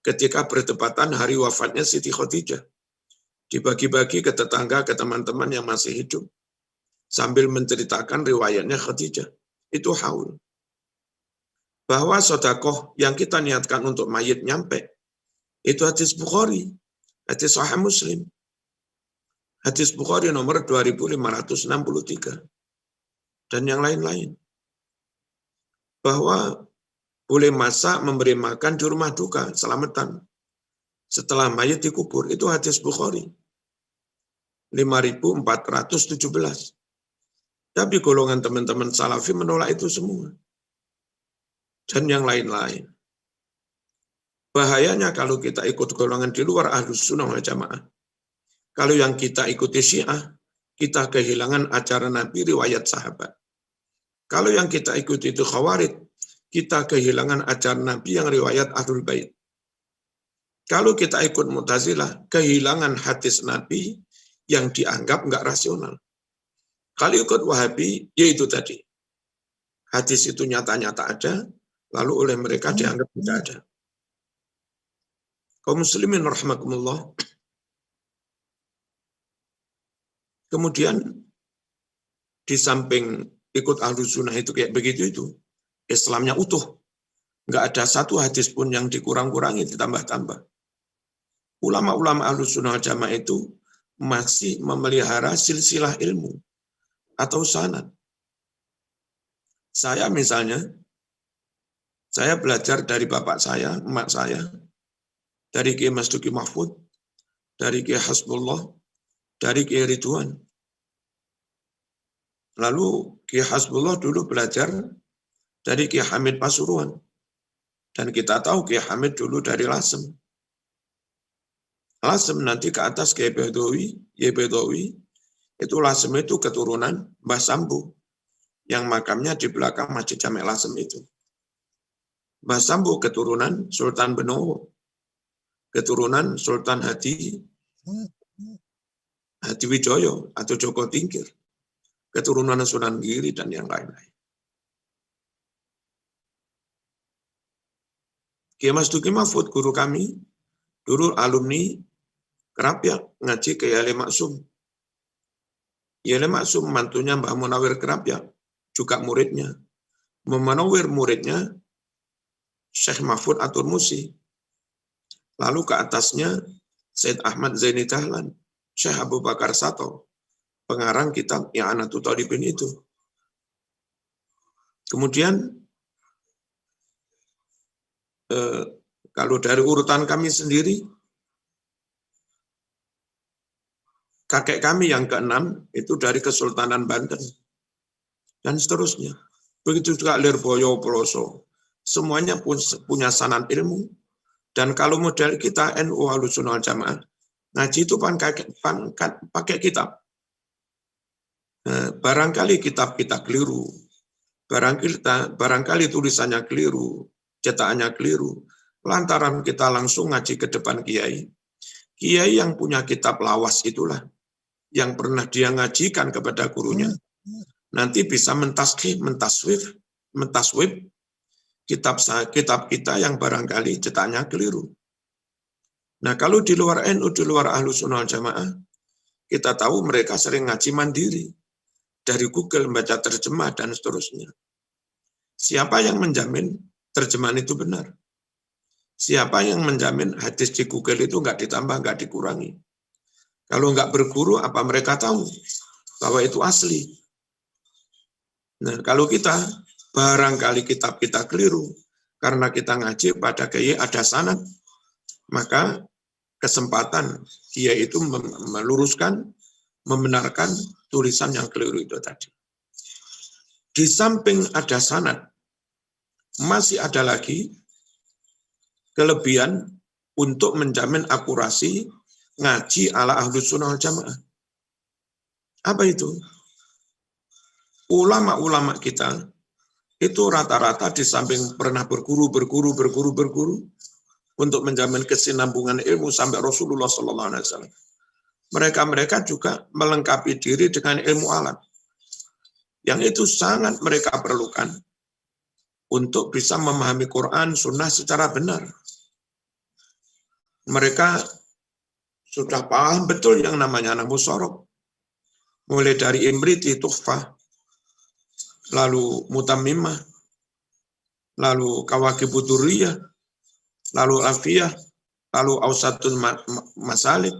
ketika bertepatan hari wafatnya Siti Khadijah. Dibagi-bagi ke tetangga, ke teman-teman yang masih hidup. Sambil menceritakan riwayatnya Khadijah. Itu haul. Bahwa sedekah yang kita niatkan untuk mayit nyampe, itu hadis Bukhari, hadis Sahih Muslim. Hadis Bukhari nomor 2563. Dan yang lain-lain. Bahwa boleh masak, memberi makan di rumah duka, selamatan. Setelah mayit dikubur, itu hadis Bukhari. 5417. Tapi golongan teman-teman Salafi menolak itu semua. Dan yang lain-lain. Bahayanya kalau kita ikut golongan di luar Ahlus Sunnah wal Jamaah. Kalau yang kita ikuti Syiah, kita kehilangan ajaran Nabi, riwayat sahabat. Kalau yang kita ikuti itu Khawarij, kita kehilangan ajaran Nabi yang riwayat Ahlul Bait. Kalau kita ikut Mu'tazilah, kehilangan hadis Nabi yang dianggap nggak rasional. Kalau ikut Wahabi, yaitu tadi. Hadis itu nyata-nyata ada, lalu oleh mereka dianggap tidak ada. Kaum muslimin rahimakumullah. Kemudian di samping ikut Ahlus Sunnah itu kayak begitu itu, Islamnya utuh. Nggak ada satu hadis pun yang dikurang-kurangi, ditambah-tambah. Ulama-ulama Ahlus Sunnah wal Jamaah itu masih memelihara silsilah ilmu atau sanad. Saya misalnya, saya belajar dari bapak saya, emak saya, dari Kiai Mas Duki Mahfud, dari Kiai Hasbullah, dari Kiai Ridwan. Lalu Kiai Hasbullah dulu belajar dari Kiai Hamid Pasuruan. Dan kita tahu Kiai Hamid dulu dari Lasem. Lasem nanti ke atas Kiai Bedowi, itu Lasem itu keturunan Mbah Sambu, yang makamnya di belakang Masjid Jamek Lasem itu. Mbah Sambu keturunan Sultan Benowo, keturunan Sultan Hadi Wijoyo atau Joko Tingkir, keturunan Sunan Giri dan yang lain-lain. Kiai Mas Duki Mahfud, guru kami, dulu alumni Kerapia, ngaji ke Yale Maksum. Yale Maksum, mantunya Mbah Munawir Kerapia, juga muridnya. Munawir muridnya Syekh Mahfud Atur Musi. Lalu ke atasnya Syed Ahmad Zaini Dahlan, Syekh Abu Bakar Sato, pengarang kitab I'anatul Talibin itu. Kemudian, kalau dari urutan kami sendiri, kakek kami yang ke-6 itu dari Kesultanan Banten, dan seterusnya. Begitu juga Lirboyo, Peloso. Semuanya punya sanad ilmu. Dan kalau model kita NU Ahlus Sunnah wal Jamaah, ngaji itu pakai kitab. Barangkali kitab kita keliru, barangkali tulisannya keliru, cetakannya keliru. Lantaran kita langsung ngaji ke depan kiai. Kiai yang punya kitab lawas itulah yang pernah dia ngajikan kepada gurunya, nanti bisa mentaswif kitab kita yang barangkali cetaknya keliru. Nah, kalau di luar NU, di luar Ahlus Sunnah wal Jamaah, kita tahu mereka sering ngaji mandiri dari Google, membaca terjemah dan seterusnya. Siapa yang menjamin terjemahan itu benar? Siapa yang menjamin hadis di Google itu nggak ditambah, nggak dikurangi? Kalau nggak berguru, apa mereka tahu bahwa itu asli? Nah, kalau kita barangkali kitab kita keliru, karena kita ngaji pada kiai ada sanad, maka kesempatan kiai itu meluruskan, membenarkan tulisan yang keliru itu tadi. Di samping ada sanad, masih ada lagi kelebihan untuk menjamin akurasi ngaji ala Ahlus Sunnah wal Jamaah. Apa itu? Ulama-ulama kita itu rata-rata di samping pernah berguru untuk menjamin kesinambungan ilmu sampai Rasulullah SAW. Mereka juga melengkapi diri dengan ilmu alat. Yang itu sangat mereka perlukan untuk bisa memahami Quran, Sunnah secara benar. Mereka sudah paham betul yang namanya nahwu sorof. Mulai dari Imriti, Tuhfah, lalu Mutammimah, lalu Kawakibud Durriyah, lalu Alfiyah, lalu Awsatul Masalik,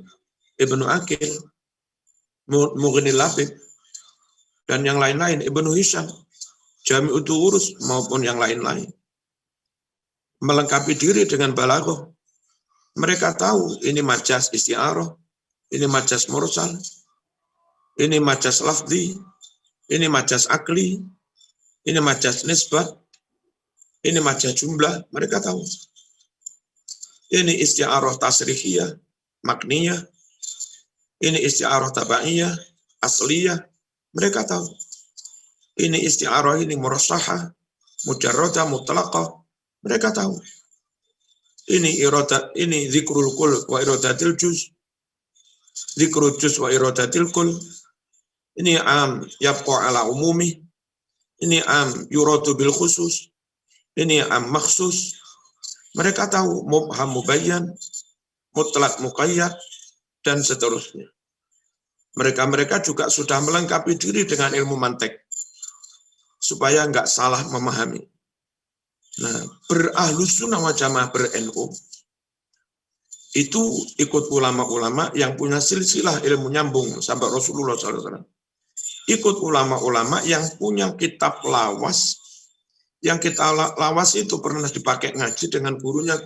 Ibnu Aqil, Mughnil Labib, dan yang lain-lain, Ibnu Hisham, Jami'ud Durus, maupun yang lain-lain. Melengkapi diri dengan balaghah. Mereka tahu ini majaz isti'arah, ini majaz mursal, ini majaz lafzi, ini majaz akli, ini majaz nisbat, ini majaz jumlah. Mereka tahu. Ini isti'arah tasrihiyah, makniyah, ini isti'arah tabaiyah, asliyah, mereka tahu. Ini isti'arah, ini murassahah, mujarradah, mutlaqah, mereka tahu. Ini iradat, ini zikrul kul wa iradatil juz, zikrul juz wa iradatil kul. Ini am yabqa ala umumi, ini am yuradu bil khusus, ini am maksus. Mereka tahu mubham mubayyan, mutlak muqayyad, dan seterusnya. Mereka juga sudah melengkapi diri dengan ilmu mantek supaya enggak salah memahami. Nah, berahlus sunnah wal jamaah ber-NU itu ikut ulama-ulama yang punya silsilah ilmu nyambung sampai Rasulullah SAW. Ikut ulama-ulama yang punya kitab lawas, yang kita lawas itu pernah dipakai ngaji dengan gurunya.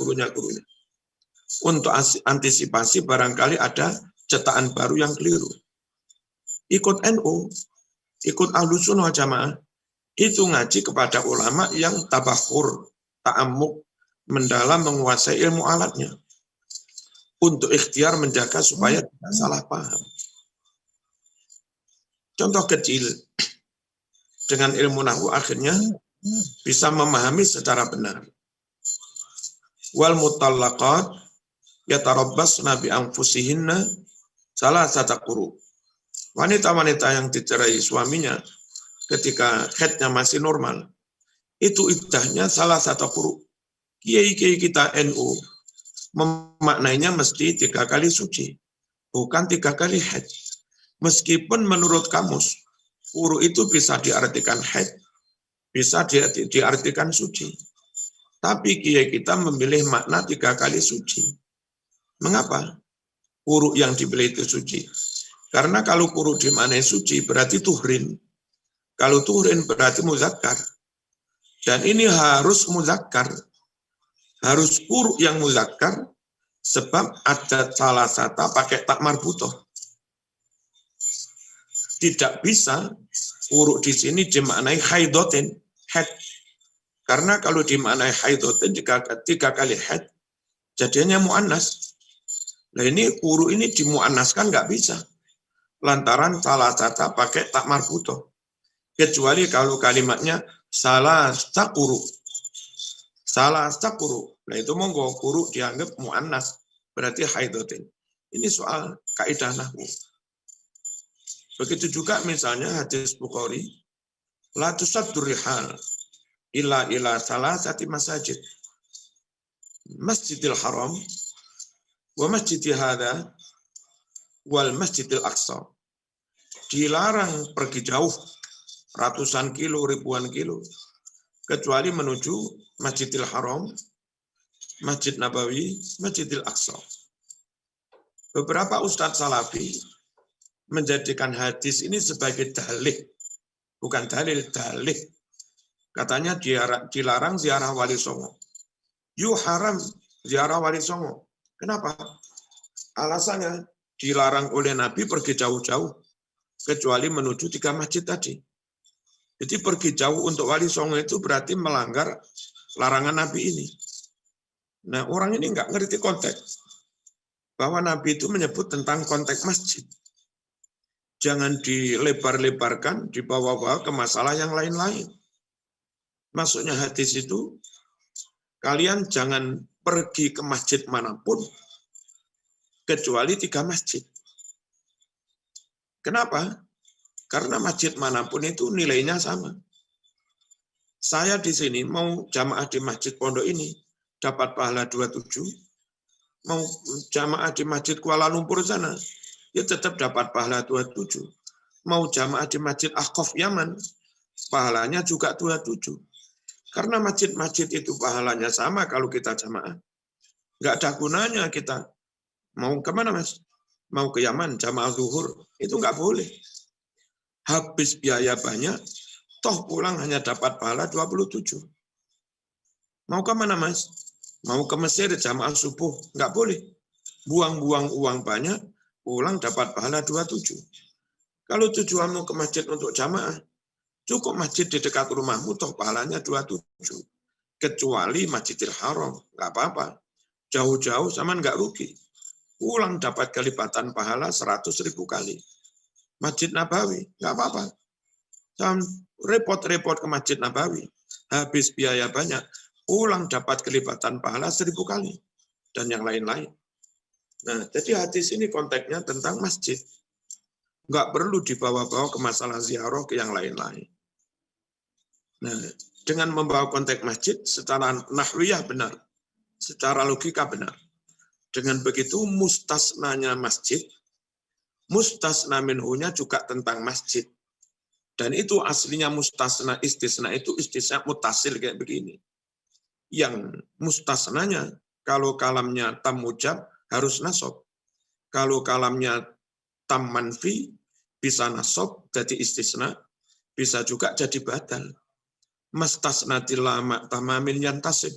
Untuk antisipasi barangkali ada cetakan baru yang keliru. Ikut NU, ikut Ahlus Sunnah wal Jamaah, itu ngaji kepada ulama yang tabakhur, ta'ammuk, mendalam menguasai ilmu alatnya. Untuk ikhtiar menjaga supaya tidak salah paham. Contoh kecil, dengan ilmu nahwu akhirnya bisa memahami secara benar. Wal mutallaqat yatarabbasna bi anfusihinna salasata quru. Wanita-wanita yang dicerai suaminya ketika haidnya masih normal, itu iddahnya salasata quru. Kiai-kiai kita NU memaknainya mesti 3 kali suci, bukan 3 kali haid. Meskipun menurut kamus, quru itu bisa diartikan haid, bisa diartikan suci. Tapi kiai kita memilih makna 3 kali suci. Mengapa? Quru yang dipilih itu suci. Karena kalau quru dimaknai suci berarti tuhrin. Kalau tuhrin berarti muzakkar. Dan ini harus muzakkar. Harus quru yang muzakkar sebab ada salah satu pakai tak marbutoh. Tidak bisa quru di sini dimaknai haidotin, haid. Karena kalau dimaknai haidotin 3 kali haid, jadinya mu'annas. Nah ini quru ini dimu'annaskan nggak bisa. Lantaran salah satu pakai tak marbutoh. Kecuali kalau kalimatnya salah quru. Salah quru. Nah itu monggo quru dianggap mu'annas. Berarti haidotin. Ini soal kaidah nahwu. Begitu juga misalnya hadis Bukhari, la tusaddur rihal ila salasati masajid. Masjidil Haram wa masjidil hadza wal masjidil Aqsa. Dilarang pergi jauh ratusan kilo, ribuan kilo kecuali menuju Masjidil Haram, Masjid Nabawi, Masjidil Aqsa. Beberapa ustadz salafi menjadikan hadis ini sebagai dalih, bukan dalil, dalih. Katanya dilarang ziarah Wali Songo. Haram ziarah Wali Songo. Kenapa? Alasannya dilarang oleh Nabi pergi jauh-jauh, kecuali menuju 3 masjid tadi. Jadi pergi jauh untuk Wali Songo itu berarti melanggar larangan Nabi ini. Nah orang ini nggak ngerti konteks. Bahwa Nabi itu menyebut tentang konteks masjid. Jangan dilebar-lebarkan, dibawa-bawa ke masalah yang lain-lain. Maksudnya hadis itu, kalian jangan pergi ke masjid manapun, kecuali 3 masjid. Kenapa? Karena masjid manapun itu nilainya sama. Saya di sini mau jamaah di masjid pondok ini, dapat pahala 27. Mau jamaah di masjid Kuala Lumpur sana, ya tetap dapat pahala 27. Mau jamaah di Masjid Ahqaf Yaman, pahalanya juga 27. Karena masjid-masjid itu pahalanya sama kalau kita jamaah. Nggak ada gunanya kita. Mau kemana mas? Mau ke Yaman, jamaah zuhur. Itu nggak boleh. Habis biaya banyak, toh pulang hanya dapat pahala 27. Mau kemana mas? Mau ke Mesir, jamaah subuh. Nggak boleh. Buang-buang uang banyak, pulang dapat pahala 27. Kalau tujuanmu ke masjid untuk jamaah, cukup masjid di dekat rumahmu, toh pahalanya 27. Kecuali Masjidil Haram, nggak apa-apa. Jauh-jauh sama nggak rugi. Pulang dapat kelipatan pahala 100.000 kali. Masjid Nabawi, nggak apa-apa. Jangan repot-repot ke Masjid Nabawi. Habis biaya banyak, pulang dapat kelipatan pahala 1000 kali. Dan yang lain-lain. Nah, jadi hadis ini konteksnya tentang masjid. Nggak perlu dibawa-bawa ke masalah ziarah ke yang lain-lain. Nah, dengan membawa konteks masjid secara nahwiyah benar, secara logika benar. Dengan begitu mustasnanya masjid, mustasna minhunya juga tentang masjid. Dan itu aslinya mustasna istisna itu istisna mutasil kayak begini. Yang mustasnanya kalau kalamnya tam mujab harus nasab. Kalau kalamnya tam manfi bisa nasab jadi istisna, bisa juga jadi badal. Mastasnatil lama tamamin yantasib.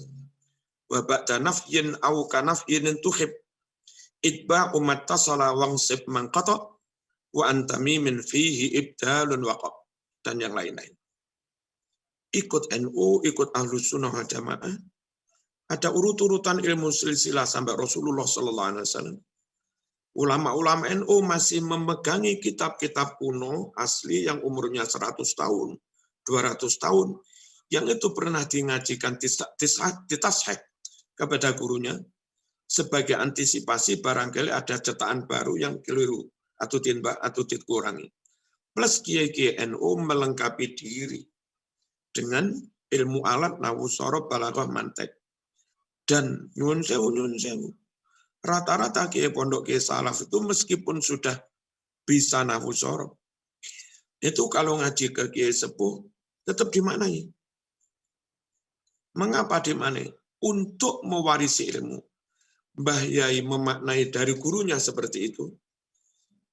Wa ba'da nafyin au kanafyin tuhib. Itba umat tasala wangsib mangqata wa antamimin fihi ibdalun waqab. Dan yang lain-lain. Ikut NU, ikut Ahlus Sunnah wal Jamaah. Ada urut-urutan ilmu silsilah sampai Rasulullah SAW. Ulama-ulama NU masih memegangi kitab-kitab kuno asli yang umurnya 100 tahun, 200 tahun, yang itu pernah dingajikan ditashek kepada gurunya sebagai antisipasi barangkali ada cetakan baru yang keliru atau dikurangi. Plus kiai-kiai NU melengkapi diri dengan ilmu alat nahwu sorob balaghah mantek. Dan nyun sewu. Rata-rata kiai pondok kiai salaf itu meskipun sudah bisa nahwu sorob, itu kalau ngaji ke kiai sepuh tetap dimaknai. Mengapa dimaknai? Untuk mewarisi ilmu. Mbah Yai memaknai dari gurunya seperti itu.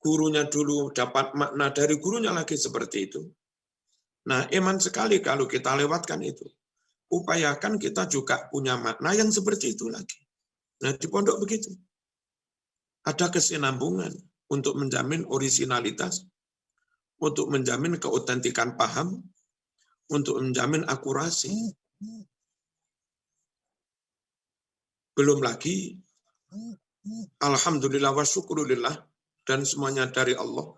Gurunya dulu dapat makna dari gurunya lagi seperti itu. Nah, eman sekali kalau kita lewatkan itu. Upayakan kita juga punya makna yang seperti itu lagi. Nah, di pondok begitu. Ada kesinambungan untuk menjamin orisinalitas, untuk menjamin keautentikan paham, untuk menjamin akurasi. Belum lagi, alhamdulillah wa syukurillah, dan semuanya dari Allah.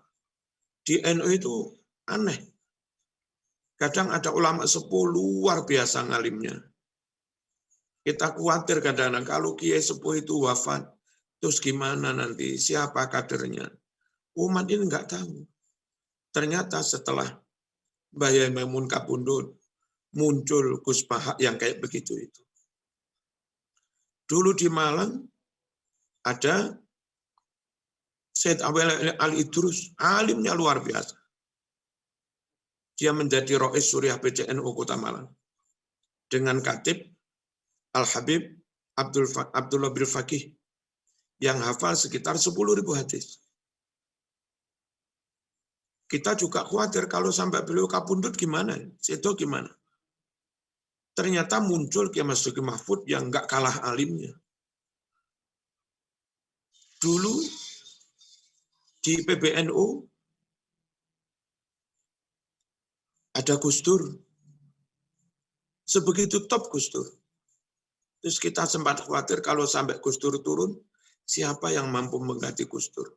Di NU itu aneh. Kadang ada ulama sepuh luar biasa ngalimnya. Kita khawatir kadang-kadang kalau kiai sepuh itu wafat, terus gimana nanti, siapa kadernya. Umat ini nggak tahu. Ternyata setelah Mbah Yai Maimun Kapundhut, muncul Gus Bahak yang kayak begitu itu. Dulu di Malang ada Syed Awel Al-Idrus, alimnya luar biasa. Dia menjadi Rois Suriah PCNU Kota Malang. Dengan katib Al-Habib Abdullah Bil Faqih yang hafal sekitar 10.000 hadis. Kita juga khawatir kalau sampai beliau kapundhut gimana? Itu gimana? Ternyata muncul Kiai Mas Mahfud yang enggak kalah alimnya. Dulu di PBNU ada Gus Dur. Sebegitu top Gus Dur. Terus kita sempat khawatir kalau sampai Gus Dur turun, siapa yang mampu mengganti Gus Dur?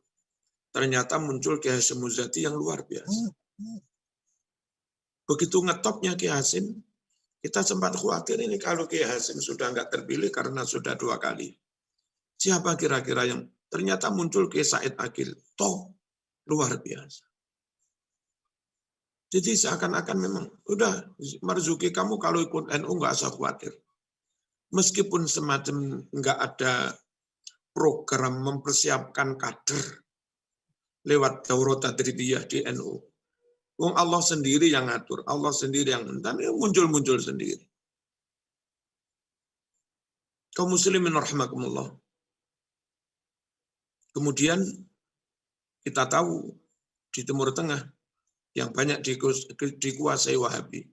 Ternyata muncul Kiai Hasyim Muzadi yang luar biasa. Begitu ngetopnya Kiai Hasyim, kita sempat khawatir ini kalau Kiai Hasyim sudah enggak terpilih karena sudah 2 kali. Siapa kira-kira yang ternyata muncul Kiai Said Akil, top, luar biasa. Jadi seakan-akan memang, udah Marzuki kamu kalau ikut NU nggak usah khawatir. Meskipun semacam nggak ada program mempersiapkan kader lewat Daurah Tadribiyah di NU. Wong Allah sendiri yang ngatur, Allah sendiri yang dan muncul-muncul sendiri. Kaum muslimin rahimakumullah. Kemudian kita tahu di Timur Tengah yang banyak dikuasai Wahabi.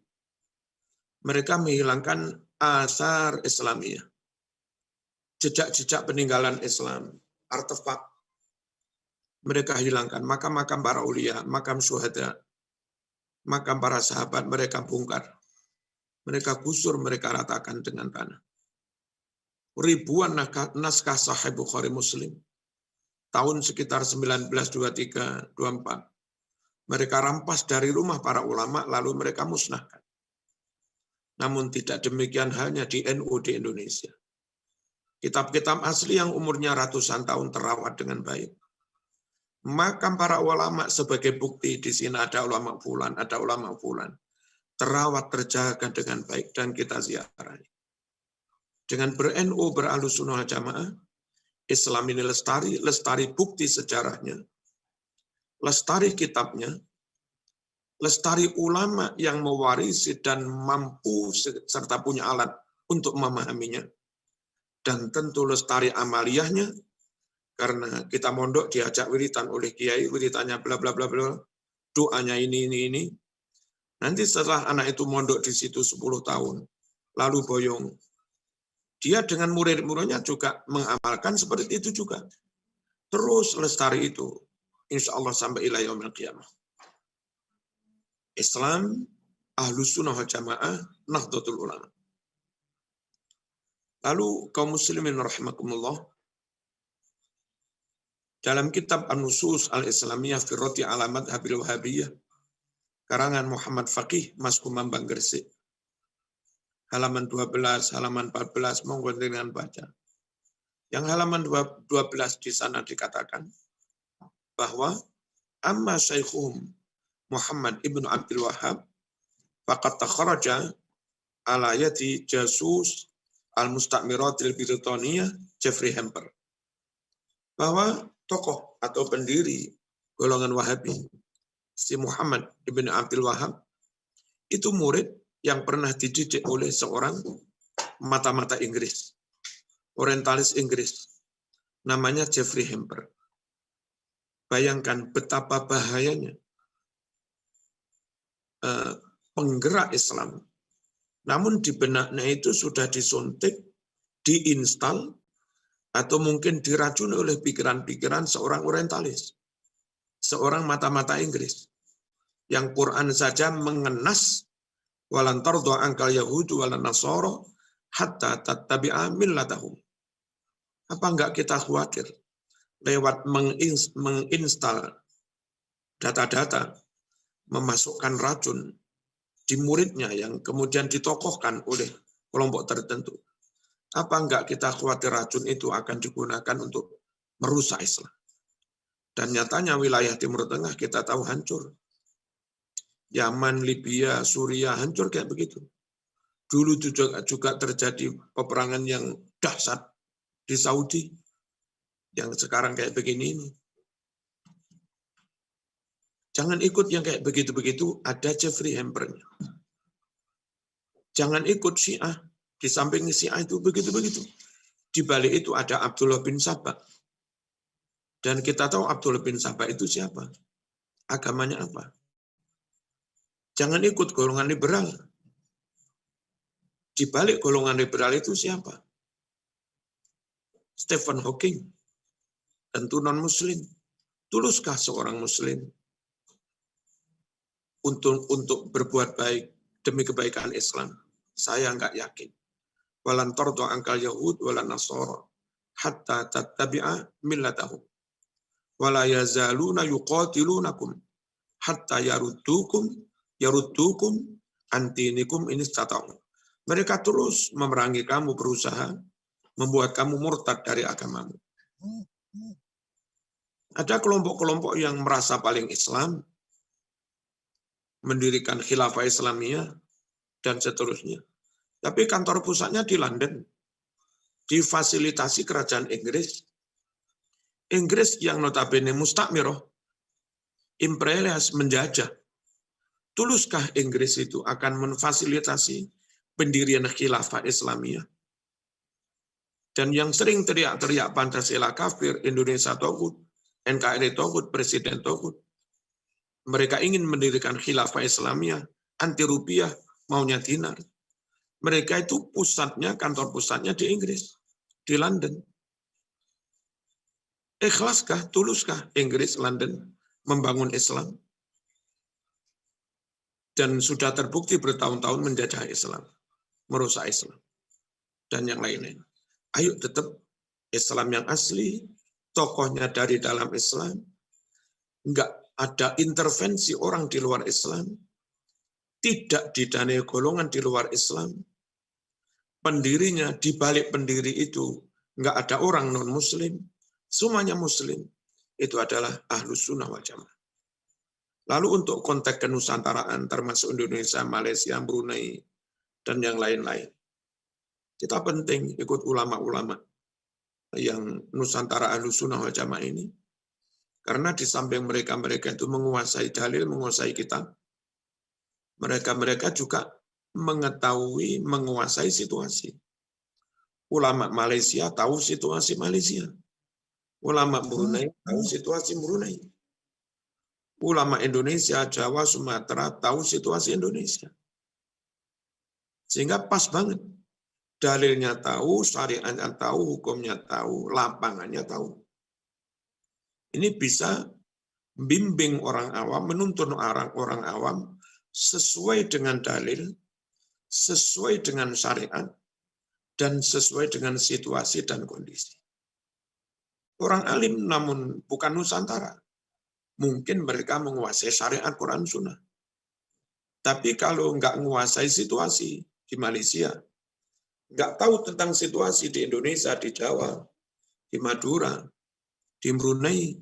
Mereka menghilangkan asar Islamiyah. Jejak-jejak peninggalan Islam, artefak. Mereka hilangkan makam-makam para ulia, makam syuhada, makam para sahabat mereka bongkar. Mereka gusur, mereka ratakan dengan tanah. Ribuan naskah Sahih Bukhari Muslim. Tahun sekitar 1923-24. Mereka rampas dari rumah para ulama, lalu mereka musnahkan. Namun tidak demikian halnya di NU di Indonesia. Kitab-kitab asli yang umurnya ratusan tahun terawat dengan baik. Makam para ulama sebagai bukti di sini ada ulama fulan, ada ulama fulan. Terawat, terjaga dengan baik dan kita ziarahi. Dengan ber-NU, ber-Ahlussunnah wal Jamaah, Islam ini lestari bukti sejarahnya, lestari kitabnya, lestari ulama yang mewarisi dan mampu serta punya alat untuk memahaminya. Dan tentu lestari amaliyahnya, karena kita mondok diajak wiritan oleh kiai, wiritannya bla bla bla bla, doanya ini. Nanti setelah anak itu mondok di situ 10 tahun, lalu boyong, dia dengan murid-muridnya juga mengamalkan seperti itu juga. Terus lestari itu, insya Allah sampai ila yaumil qiyamah. Islam, Ahlussunnah wal Jamaah, Nahdlatul Ulama. Lalu kaum muslimin rahimakumullah, dalam kitab An-Nusus Al-Islamiyah fi Raddi ala Madhabil Wahabiyah, karangan Muhammad Faqih Mas Kumambang Gresik, halaman 12, halaman 14, monggo dengan baca. Yang halaman 12 di sana dikatakan bahwa amma syaikhuhum Muhammad ibnu Abdul Wahhab faqad takharaja ala yati jasus al-mustakmiratil Britania Jeffrey Hamper, bahwa tokoh atau pendiri golongan Wahabi si Muhammad ibnu Abdul Wahhab itu murid yang pernah dididik oleh seorang mata-mata Inggris, orientalis Inggris, namanya Jeffrey Hamper. Bayangkan betapa bahayanya penggerak Islam. Namun di benaknya itu sudah disuntik, diinstal, atau mungkin diracuni oleh pikiran-pikiran seorang orientalis, seorang mata-mata Inggris, yang Quran saja mengenas, walan tardu ankal yahudu walan nasara hatta tattabi'a millatahum. Apa enggak kita khawatir lewat menginstal data-data, memasukkan racun di muridnya yang kemudian ditokohkan oleh kelompok tertentu. Apa enggak kita khawatir racun itu akan digunakan untuk merusak Islam? Dan nyatanya wilayah Timur Tengah kita tahu hancur. Yaman, Libya, Suriah hancur kayak begitu. Dulu juga terjadi peperangan yang dahsyat di Saudi, yang sekarang kayak begini ini. Jangan ikut yang kayak begitu-begitu, ada Jeffrey Hamper-nya. Jangan ikut Syiah, di samping Syiah itu begitu-begitu. Di balik itu ada Abdullah bin Sabah. Dan kita tahu Abdullah bin Sabah itu siapa? Agamanya apa? Jangan ikut golongan liberal. Di balik golongan liberal itu siapa? Stephen Hawking. Tentu non-muslim. Tuluskah seorang muslim untuk berbuat baik demi kebaikan Islam? Saya enggak yakin. Walan tardu ankal yahud walan nasara hatta tattabi'a millatahum. Wala yazaluna yuqatilunakum hatta yaruddukum antinikum in istata'u. Mereka terus memerangi kamu, berusaha membuat kamu murtad dari agamamu. Ada kelompok-kelompok yang merasa paling Islam, mendirikan khilafah Islamiyah, dan seterusnya. Tapi kantor pusatnya di London, difasilitasi kerajaan Inggris. Inggris yang notabene mustakmirah, imperialis, menjajah. Tuluskah Inggris itu akan memfasilitasi pendirian khilafah Islamiyah? Dan yang sering teriak-teriak Pancasila kafir, Indonesia togut, NKRI togut, Presiden togut. Mereka ingin mendirikan khilafah Islamiyah, anti rupiah, maunya dinar. Mereka itu pusatnya, kantor pusatnya di Inggris, di London. Ikhlaskah, tuluskah Inggris, London membangun Islam? Dan sudah terbukti bertahun-tahun menjajah Islam, merusak Islam, dan yang lain-lain. Ayo tetap Islam yang asli, tokohnya dari dalam Islam, enggak ada intervensi orang di luar Islam, tidak didanai golongan di luar Islam, pendirinya, di balik pendiri itu nggak ada orang non-muslim, semuanya muslim, itu adalah Ahlus Sunnah wal Jamaah. Lalu untuk konteks kenusantaraan termasuk Indonesia, Malaysia, Brunei, dan yang lain-lain, kita penting ikut ulama-ulama yang Nusantara Ahlus Sunnah wal Jamaah ini, karena di samping mereka-mereka itu menguasai dalil, menguasai kitab, mereka-mereka juga mengetahui, menguasai situasi. Ulama Malaysia tahu situasi Malaysia. Ulama Brunei tahu situasi Brunei. Ulama Indonesia, Jawa, Sumatera tahu situasi Indonesia. Sehingga pas banget. Dalilnya tahu, syariatnya tahu, hukumnya tahu, lapangannya tahu. Ini bisa bimbing orang awam, menuntun orang awam sesuai dengan dalil, sesuai dengan syariat, dan sesuai dengan situasi dan kondisi. Orang alim namun bukan Nusantara. Mungkin mereka menguasai syariat Quran Sunnah. Tapi kalau nggak menguasai situasi di Malaysia, nggak tahu tentang situasi di Indonesia, di Jawa, di Madura, di Brunei,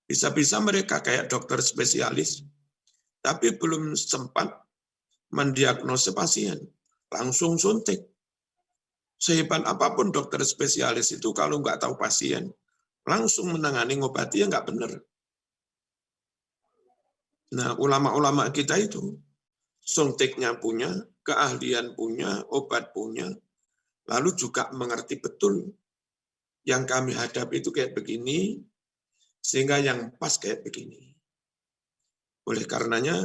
bisa-bisa mereka kayak dokter spesialis, tapi belum sempat mendiagnosis pasien, langsung suntik. Sehebat apapun dokter spesialis itu kalau nggak tahu pasien, langsung menangani ngobati ya nggak benar. Nah, ulama-ulama kita itu suntiknya punya, keahlian punya, obat punya, lalu juga mengerti betul yang kami hadapi itu kayak begini, sehingga yang pas kayak begini. Oleh karenanya,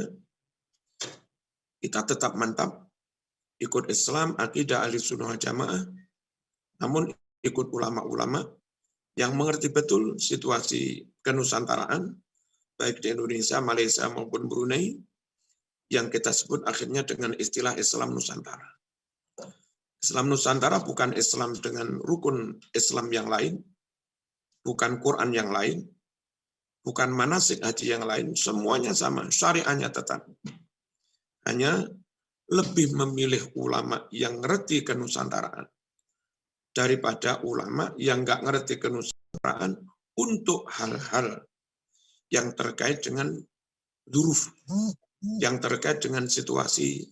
kita tetap mantap ikut Islam, akidah ahli sunnah wal jamaah, namun ikut ulama-ulama yang mengerti betul situasi kenusantaraan, baik di Indonesia, Malaysia maupun Brunei, yang kita sebut akhirnya dengan istilah Islam Nusantara. Islam Nusantara bukan Islam dengan rukun Islam yang lain, bukan Quran yang lain, bukan manasik haji yang lain, semuanya sama, syariahnya tetap. Hanya lebih memilih ulama yang ngerti kenusantaraan daripada ulama yang nggak ngerti kenusantaraan untuk hal-hal yang terkait dengan dzuruf, yang terkait dengan situasi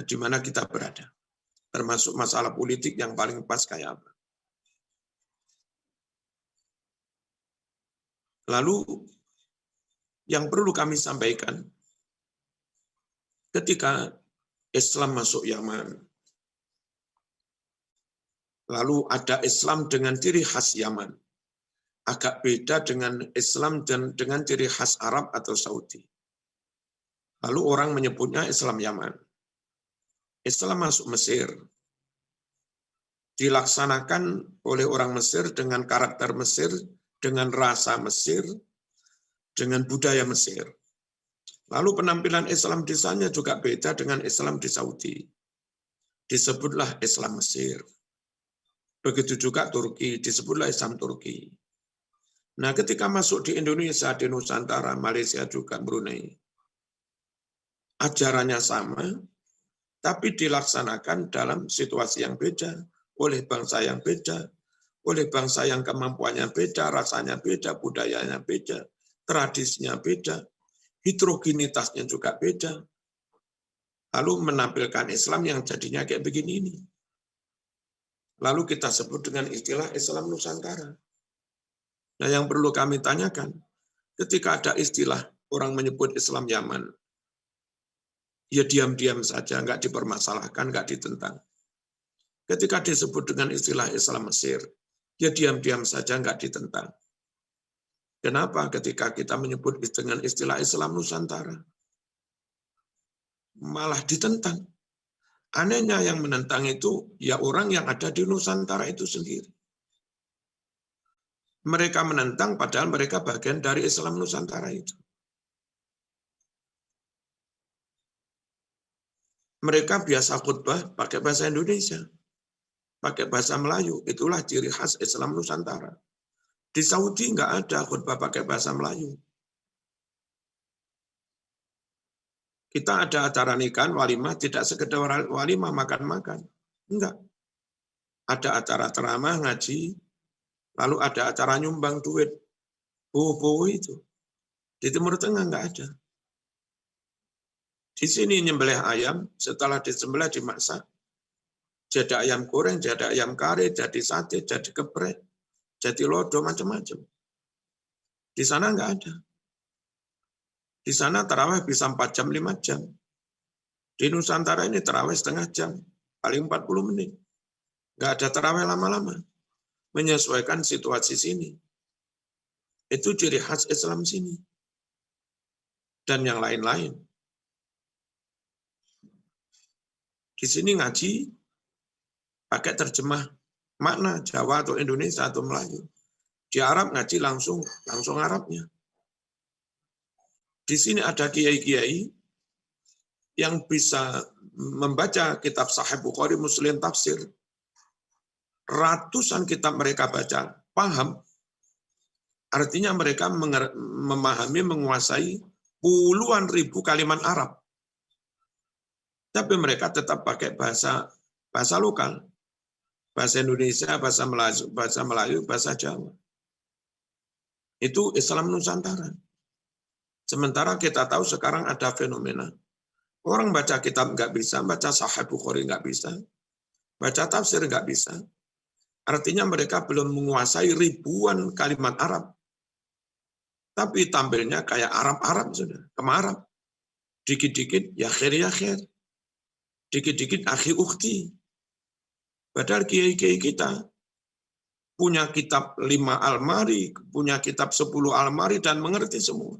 di mana kita berada. Termasuk masalah politik yang paling pas kayak apa. Lalu yang perlu kami sampaikan, ketika Islam masuk Yaman, lalu ada Islam dengan ciri khas Yaman, agak beda dengan Islam dan dengan ciri khas Arab atau Saudi. Lalu orang menyebutnya Islam Yaman. Islam masuk Mesir, dilaksanakan oleh orang Mesir dengan karakter Mesir, dengan rasa Mesir, dengan budaya Mesir. Lalu penampilan Islam di sana juga beda dengan Islam di Saudi. Disebutlah Islam Mesir. Begitu juga Turki, disebutlah Islam Turki. Nah, ketika masuk di Indonesia, di Nusantara, Malaysia juga, Brunei, ajarannya sama, tapi dilaksanakan dalam situasi yang beda, oleh bangsa yang beda, oleh bangsa yang kemampuannya beda, rasanya beda, budayanya beda, tradisinya beda, heterogenitasnya juga beda. Lalu menampilkan Islam yang jadinya kayak begini ini. Lalu kita sebut dengan istilah Islam Nusantara. Nah, yang perlu kami tanyakan, ketika ada istilah orang menyebut Islam Yaman, ya diam-diam saja, nggak dipermasalahkan, nggak ditentang. Ketika disebut dengan istilah Islam Mesir, ya diam-diam saja, nggak ditentang. Kenapa ketika kita menyebut dengan istilah Islam Nusantara? Malah ditentang. Anehnya yang menentang itu, ya orang yang ada di Nusantara itu sendiri. Mereka menentang padahal mereka bagian dari Islam Nusantara itu. Mereka biasa khutbah pakai bahasa Indonesia, pakai bahasa Melayu. Itulah ciri khas Islam Nusantara. Di Saudi nggak ada khutbah pakai bahasa Melayu. Kita ada acara nikahan, walimah, tidak sekedar walimah makan-makan. Enggak. Ada acara ceramah, ngaji, lalu ada acara nyumbang duit. Bobo itu. Di Timur Tengah enggak ada. Di sini nyembelih ayam, setelah disembelih dimasak, jadi ayam goreng, jadi ayam kari, jadi sate, jadi geprek, jadi lodo, macam-macam. Di sana enggak ada. Di sana tarawih bisa 4 jam, 5 jam. Di Nusantara ini tarawih setengah jam, paling 40 menit. Enggak ada tarawih lama-lama. Menyesuaikan situasi sini. Itu ciri khas Islam sini. Dan yang lain-lain. Di sini ngaji pakai terjemah makna Jawa atau Indonesia atau Melayu. Di Arab ngaji langsung Arabnya. Di sini ada kiai-kiai yang bisa membaca kitab Sahih Bukhari, Muslim, tafsir. Ratusan kitab mereka baca, paham. Artinya mereka memahami, menguasai puluhan ribu kalimat Arab. Tapi mereka tetap pakai bahasa lokal. Bahasa Indonesia, bahasa Melayu, bahasa Jawa. Itu Islam Nusantara. Sementara kita tahu sekarang ada fenomena. Orang baca kitab nggak bisa, baca Sahih Bukhari nggak bisa, baca tafsir nggak bisa. Artinya mereka belum menguasai ribuan kalimat Arab. Tapi tampilnya kayak Arab-Arab sudah, kemarab. Dikit-dikit ya khair. Dikit-dikit akhi ukhti. Padahal kiai-kiai kita punya kitab 5 almari, punya kitab 10 almari dan mengerti semua.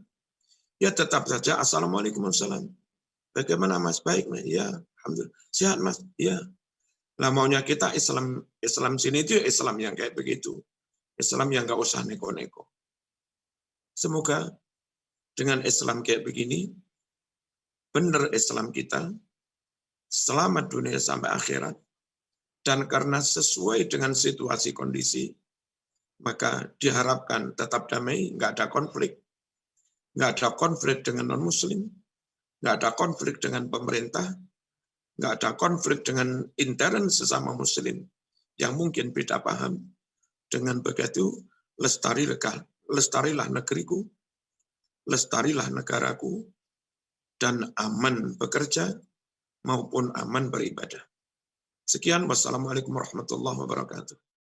Ya tetap saja assalamualaikum warahmatullahi wabarakatuh. Bagaimana Mas? Baik, Mas? Ya, alhamdulillah. Sehat, Mas? Ya. Lah maunya kita Islam sini itu Islam yang kayak begitu. Islam yang nggak usah neko-neko. Semoga dengan Islam kayak begini, benar Islam kita, selamat dunia sampai akhirat, dan karena sesuai dengan situasi kondisi, maka diharapkan tetap damai, nggak ada konflik. Nggak ada konflik dengan non-muslim, nggak ada konflik dengan pemerintah, nggak ada konflik dengan intern sesama muslim yang mungkin beda paham. Dengan begitu, lestarilah negeriku, lestarilah negaraku, dan aman bekerja maupun aman beribadah. Sekian, wassalamualaikum warahmatullahi wabarakatuh.